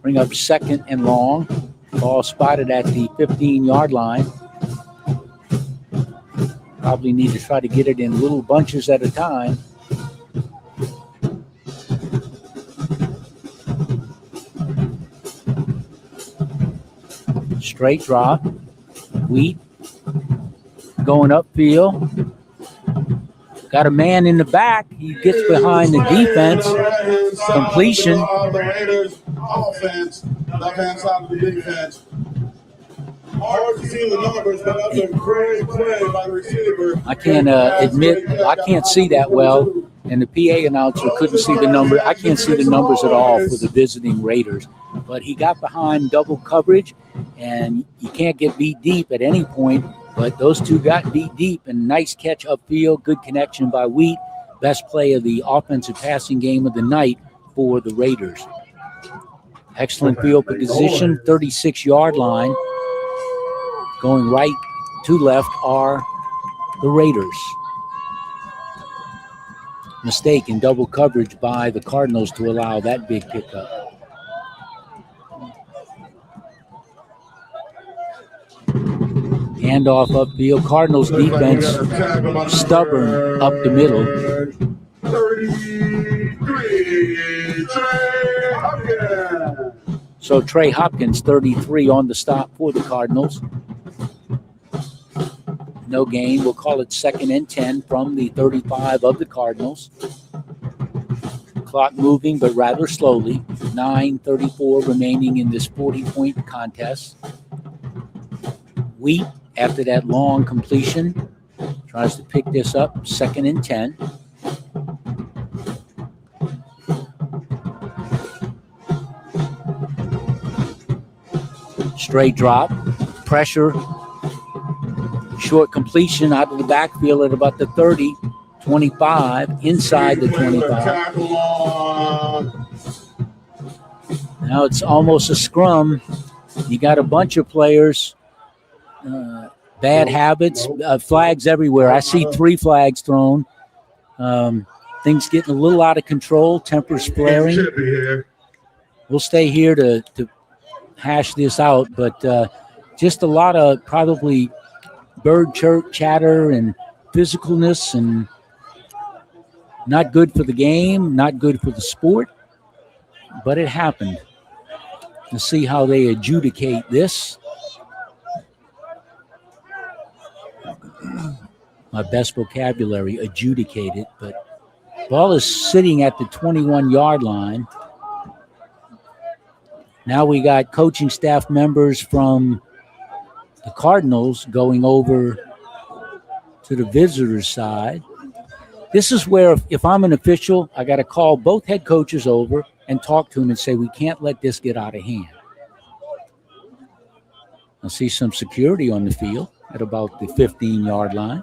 Bring up second and long. Ball spotted at the 15-yard line. Probably need to try to get it in little bunches at a time. Straight drop. Wheat going upfield. Got a man in the back. He gets behind the defense. Completion. Offense, left-hand side of the defense. Hard to see the numbers, but that's a great play by the receiver. I can't admit I can't see that well, and the PA announcer couldn't see the number. I can't see the numbers at all for the visiting Raiders. But he got behind double coverage, and you can't get beat deep at any point. But those two got beat deep, and nice catch upfield, good connection by Wheat. Best play of the offensive passing game of the night for the Raiders. Excellent field position, 36-yard line. Going right to left are the Raiders. Mistake in double coverage by the Cardinals to allow that big pickup. Handoff upfield. Cardinals defense stubborn up the middle. 33, Trey Hopkins. So Trey Hopkins, 33 on the stop for the Cardinals. No gain. We'll call it 2nd and 10 from the 35 of the Cardinals. Clock moving, but rather slowly. 9:34 remaining in this 40-point contest. Wheat, after that long completion, tries to pick this up. 2nd and 10. Straight drop. Pressure. Short completion out of the backfield at about the 30, 25, inside the 25. Now it's almost a scrum. You got a bunch of players, bad habits, flags everywhere. I see 3 flags thrown. things getting a little out of control, tempers flaring. Should be here. We'll stay here to hash this out, but just a lot of probably bird chirp chatter and physicalness, and not good for the game, not good for the sport, but it happened. Let's see how they adjudicate this. My best vocabulary, adjudicate it, but ball is sitting at the 21-yard line. Now we got coaching staff members from the Cardinals going over to the visitors' side. This is where if I'm an official, I got to call both head coaches over and talk to them and say, we can't let this get out of hand. I see some security on the field at about the 15-yard line.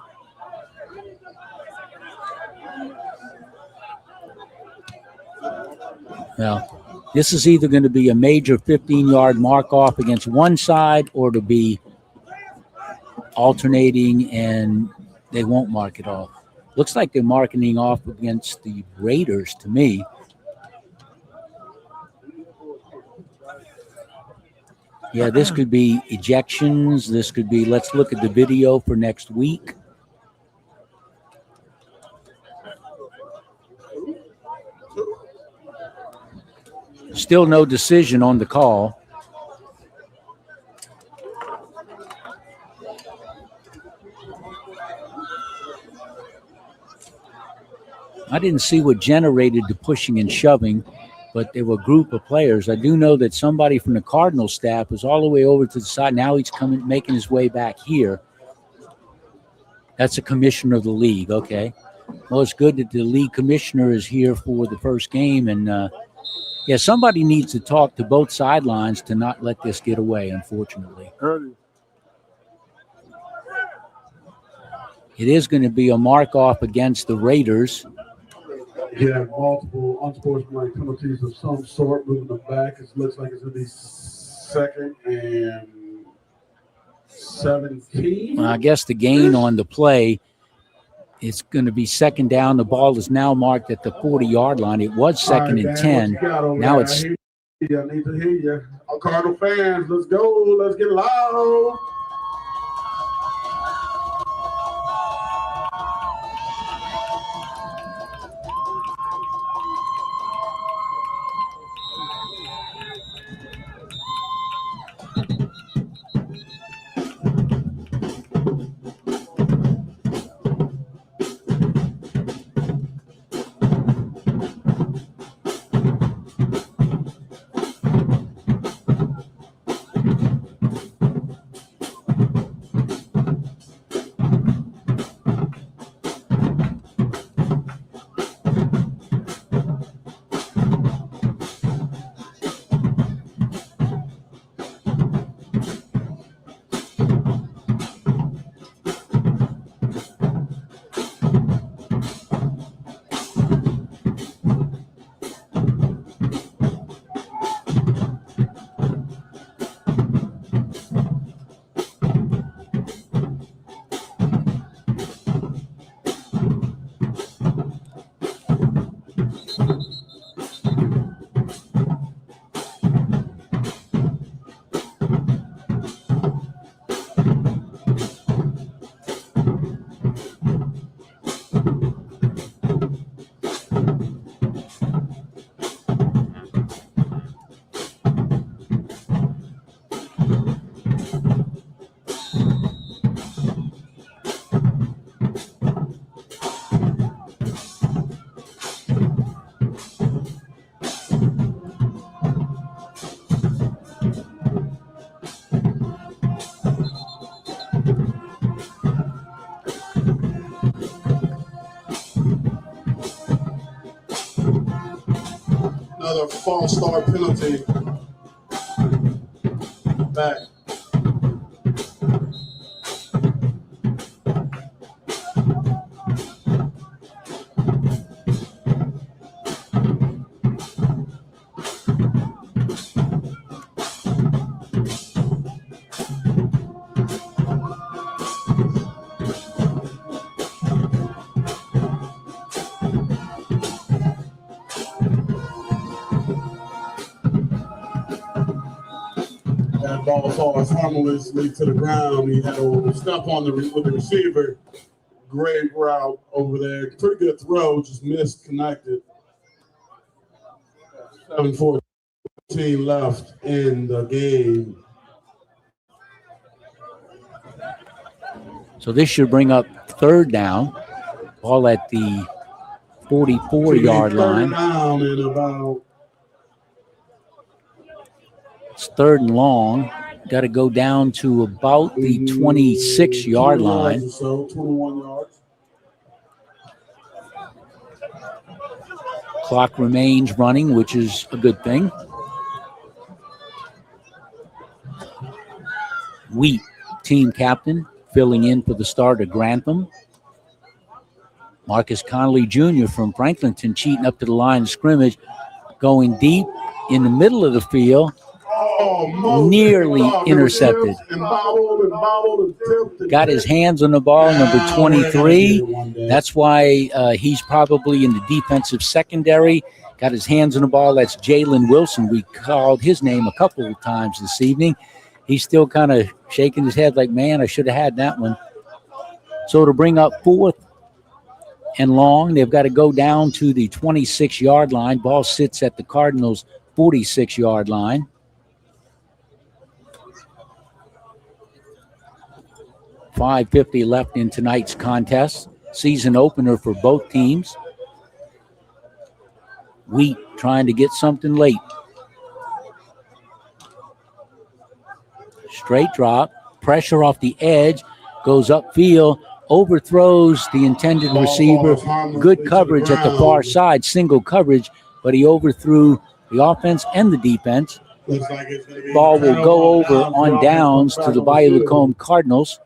Well, this is either going to be a major 15-yard mark-off against one side or to be alternating and they won't mark it off. Looks like they're marking off against the Raiders to me. Yeah, this could be ejections. This could be, let's look at the video for next week. Still no decision on the call. I didn't see what generated the pushing and shoving, but there were a group of players. I do know that somebody from the Cardinals staff was all the way over to the side. Now he's making his way back here. That's a commissioner of the league. Okay. Well, it's good that the league commissioner is here for the first game. And, yeah, somebody needs to talk to both sidelines to not let this get away, unfortunately. It is going to be a mark-off against the Raiders. Yeah, multiple unsportsmanlike penalties of some sort, moving them back. It looks like it's going to be 2nd and 17. Well, I guess the gain on the play, it's going to be 2nd down. The ball is now marked at the 40-yard line. It was 2nd and 10. Now it's. I need to hear you. All Cardinal fans, let's go. Let's get loud. Another false start penalty. Back. ball falls harmlessly to the ground. He had a step on with the receiver. Great route over there. Pretty good throw, just misconnected. 7-14 left in the game. So this should bring up third down. Ball at the 44-yard line. Down in about. It's third and long. Got to go down to about the 26-yard line. So 21 yards. Clock remains running, which is a good thing. Wheat, team captain, filling in for the starter Grantham. Marcus Connolly Jr. from Franklinton cheating up to the line of scrimmage, going deep in the middle of the field. Nearly intercepted. Got his hands on the ball, number 23. That's why he's probably in the defensive secondary. Got his hands on the ball. That's Jalen Wilson. We called his name a couple of times this evening. He's still kind of shaking his head like, man, I should have had that one. So to bring up fourth and long, they've got to go down to the 26-yard line. Ball sits at the Cardinals' 46-yard line. 5:50 left in tonight's contest. Season opener for both teams. Wheat trying to get something late. Straight drop. Pressure off the edge. Goes upfield. Overthrows the intended receiver. Good coverage at the far side. Single coverage. But he overthrew the offense and the defense. Ball will go over on downs to the Bayou Lacombe Cardinals.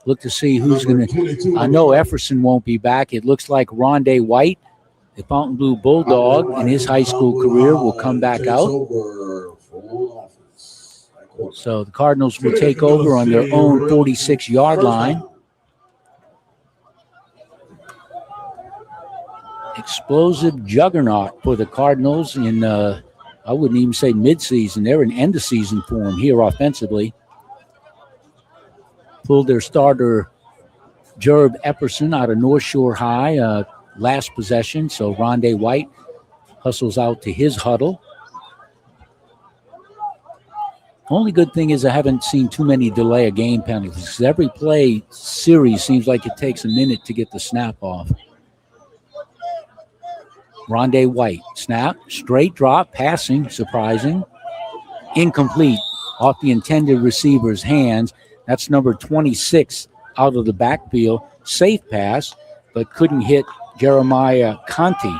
Look to see who's going to. I know Efferson won't be back. It looks like Rondé White, the Fontainebleau Bulldog, in his high school career, will come back out. So the Cardinals will take over on their own 46-yard line. Explosive juggernaut for the Cardinals in, I wouldn't even say midseason. They're in end-of-season form here offensively. Pulled their starter, Jerb Epperson, out of North Shore High last possession. So Rondé White hustles out to his huddle. Only good thing is I haven't seen too many delay of game penalties. Every play series seems like it takes a minute to get the snap off. Rondé White, snap, straight drop, passing, surprising. Incomplete, off the intended receiver's hands. That's number 26 out of the backfield. Safe pass, but couldn't hit Jeremiah Conti.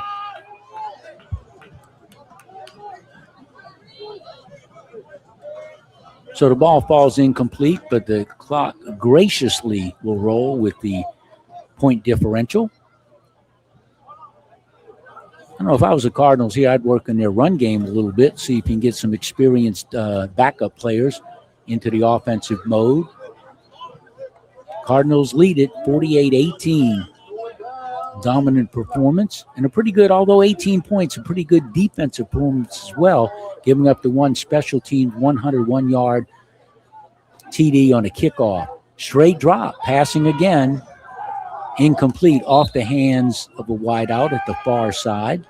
So the ball falls incomplete, but the clock graciously will roll with the point differential. I don't know, if I was the Cardinals here, I'd work in their run game a little bit, see if you can get some experienced backup players into the offensive mode. Cardinals lead it 48-18. Dominant performance and a pretty good, although 18 points, a pretty good defensive performance as well, giving up the one special team 101-yard TD on a kickoff. Straight drop, passing again, incomplete, off the hands of a wideout at the far side.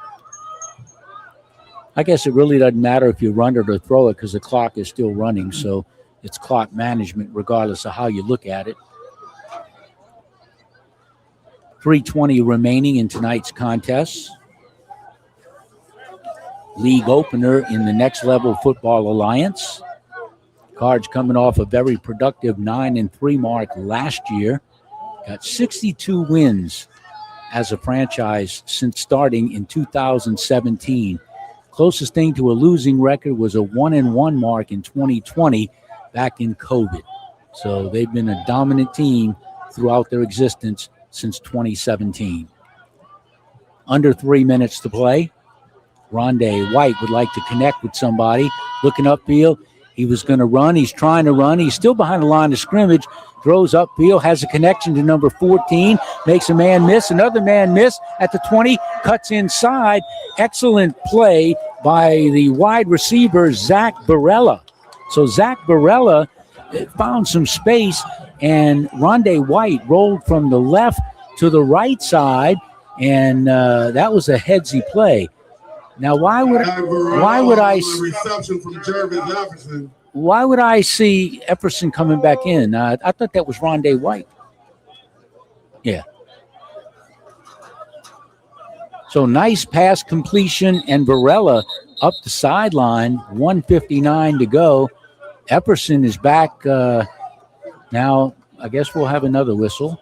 I guess it really doesn't matter if you run it or throw it because the clock is still running, so it's clock management regardless of how you look at it. 3:20 remaining in tonight's contest. League opener in the Next Level Football Alliance. Cards coming off a very productive 9-3 mark last year. Got 62 wins as a franchise since starting in 2017. Closest thing to a losing record was a 1-1 mark in 2020 back in COVID. So they've been a dominant team throughout their existence since 2017. Under 3 minutes to play. Rondé White would like to connect with somebody. Looking upfield. He was going to run. He's trying to run. He's still behind the line of scrimmage. Throws upfield. Has a connection to number 14. Makes a man miss. Another man miss at the 20. Cuts inside. Excellent play by the wide receiver, Zach Barella. So Zach Barella found some space, and Rondé White rolled from the left to the right side, and that was a headsy play. Now, why would I reception from Jervis Jefferson? Why would I see Epperson coming back in? I thought that was Rondé White. Yeah. So nice pass completion, and Varela up the sideline, 1:59 to go. Epperson is back. Now, I guess we'll have another whistle.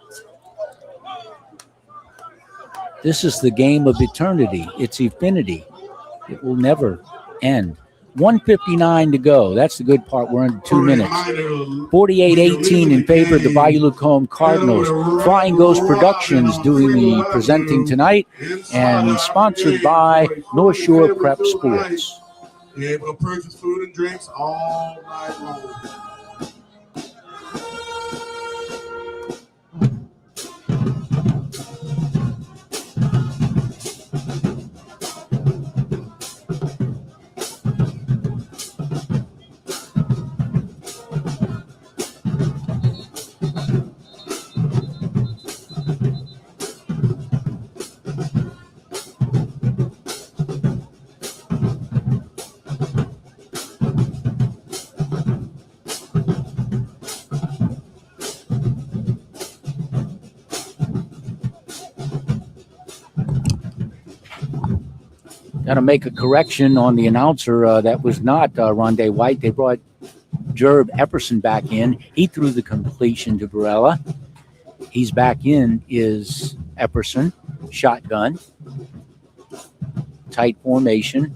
This is the game of eternity. It's infinity. It will never end. 1:59 to go. That's the good part. We're under 2 minutes. 48-18 in favor of the Bayou Lacombe Cardinals. Flying Ghost Productions doing the presenting tonight, and sponsored by North Shore Prep Sports. You're able to purchase food and drinks all night long. Got to make a correction on the announcer. That was not Rondé White. They brought Jerb Epperson back in. He threw the completion to Varela. He's back in is Epperson. Shotgun. Tight formation.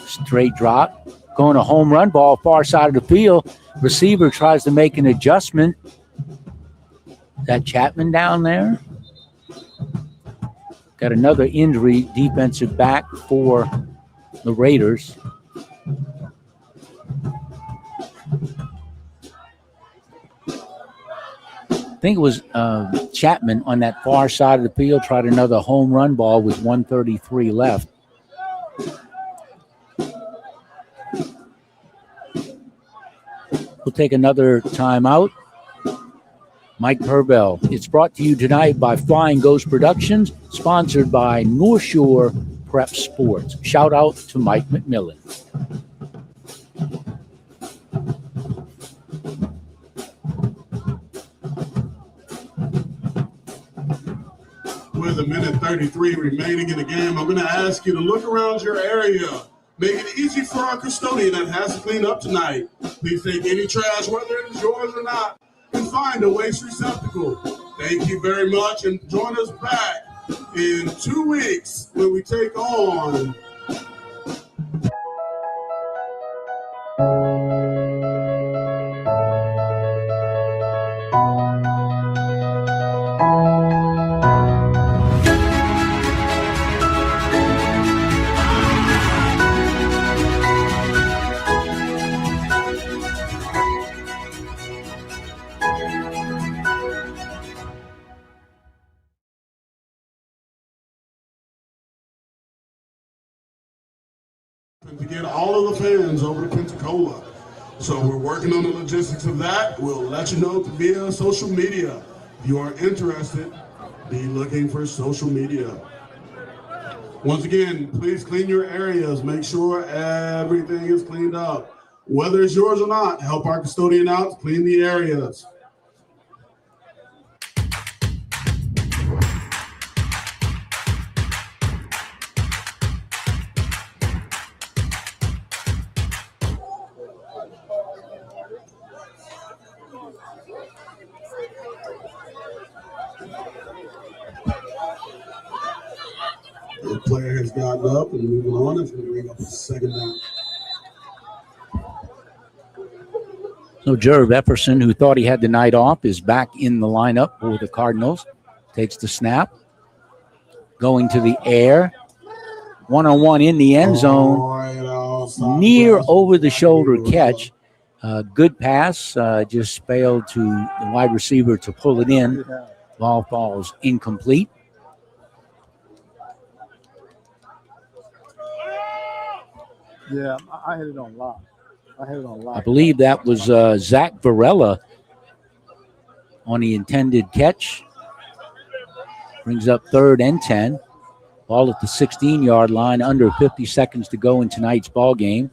Straight drop. Going a home run ball far side of the field. Receiver tries to make an adjustment. Is that Chapman down there? Got another injury, defensive back for the Raiders. I think it was Chapman on that far side of the field, tried another home run ball with 1:33 left. We'll take another timeout. Mike Purvell. It's brought to you tonight by Flying Ghost Productions, sponsored by North Shore Prep Sports. Shout out to Mike McMillan. With 1:33 remaining in the game, I'm going to ask you to look around your area. Make it easy for our custodian that has to clean up tonight. Please take any trash, whether it is yours or not, and find a waste receptacle. Thank you very much, and join us back in 2 weeks when we take on to get all of the fans over to Pensacola. So we're working on the logistics of that. We'll let you know via social media. If you are interested, be looking for social media. Once again, please clean your areas. Make sure everything is cleaned up. Whether it's yours or not, help our custodian out, clean the areas. The player has gotten up and moving on. It's going to bring up a second down. So Jerv Epperson, who thought he had the night off, is back in the lineup for the Cardinals. Takes the snap. Going to the air. One-on-one in the end zone. Near over-the-shoulder catch. Good pass. Just failed to the wide receiver to pull it in. Ball falls incomplete. Yeah, I had it on lock. I had it on I live. believe that was Zach Varela on the intended catch. Brings up 3rd and 10. Ball at the 16-yard line, under 50 seconds to go in tonight's ball game.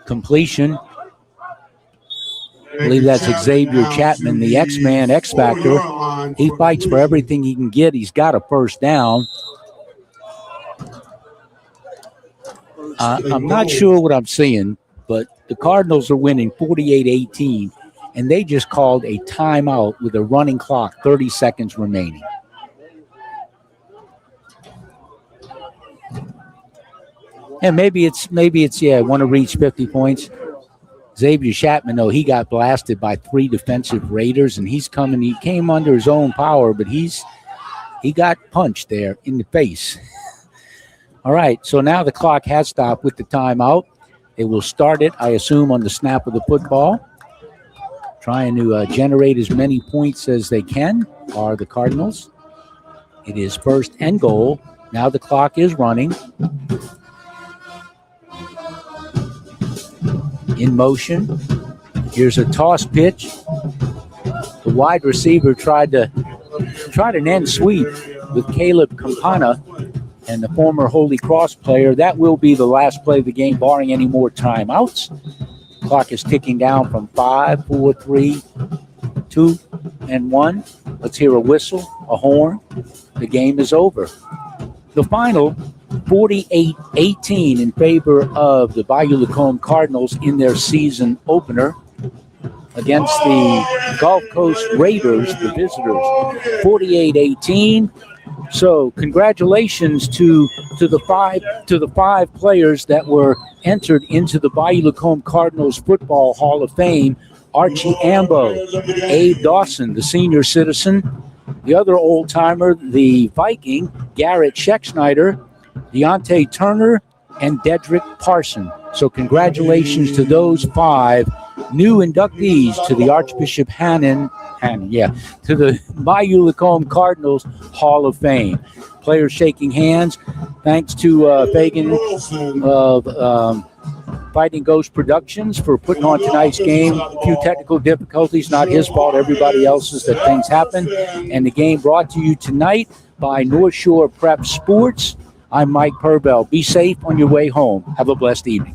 Completion. I believe that's Xavier Chapman, the X-Man, X-Factor. He fights for everything he can get. He's got a first down. I'm not sure what I'm seeing, but the Cardinals are winning 48-18, and they just called a timeout with a running clock, 30 seconds remaining. And maybe it's want to reach 50 points. Xavier Chapman, though, he got blasted by 3 defensive Raiders, and he came under his own power, but he got punched there in the face. All right, so now the clock has stopped with the timeout. They will start it, I assume, on the snap of the football. Trying to generate as many points as they can are the Cardinals. It is 1st and goal. Now the clock is running. In motion. Here's a toss pitch. The wide receiver tried an end sweep with Caleb Campana and the former Holy Cross player. That will be the last play of the game, barring any more timeouts. Clock is ticking down from 5, 4, 3, 2, and 1. Let's hear a whistle, a horn. The game is over. The final, 48-18 in favor of the Bayou Lacombe Cardinals in their season opener against the Gulf Coast Raiders, the visitors, 48-18. So congratulations to the five players that were entered into the Bayou Lacombe Cardinals Football Hall of Fame. Archie Ambo, Abe Dawson, the senior citizen, the other old-timer, the Viking, Garrett Scheckschneider, Deontay Turner, and Dedrick Parson. So congratulations to those 5 new inductees to the Archbishop to the Bayou Lacombe Cardinals Hall of Fame. Players shaking hands. Thanks to Fagan of Fighting Ghost Productions for putting on tonight's game. A few technical difficulties, not his fault, everybody else's, that things happen. And the game brought to you tonight by North Shore Prep Sports. I'm Mike Purvell. Be safe on your way home. Have a blessed evening.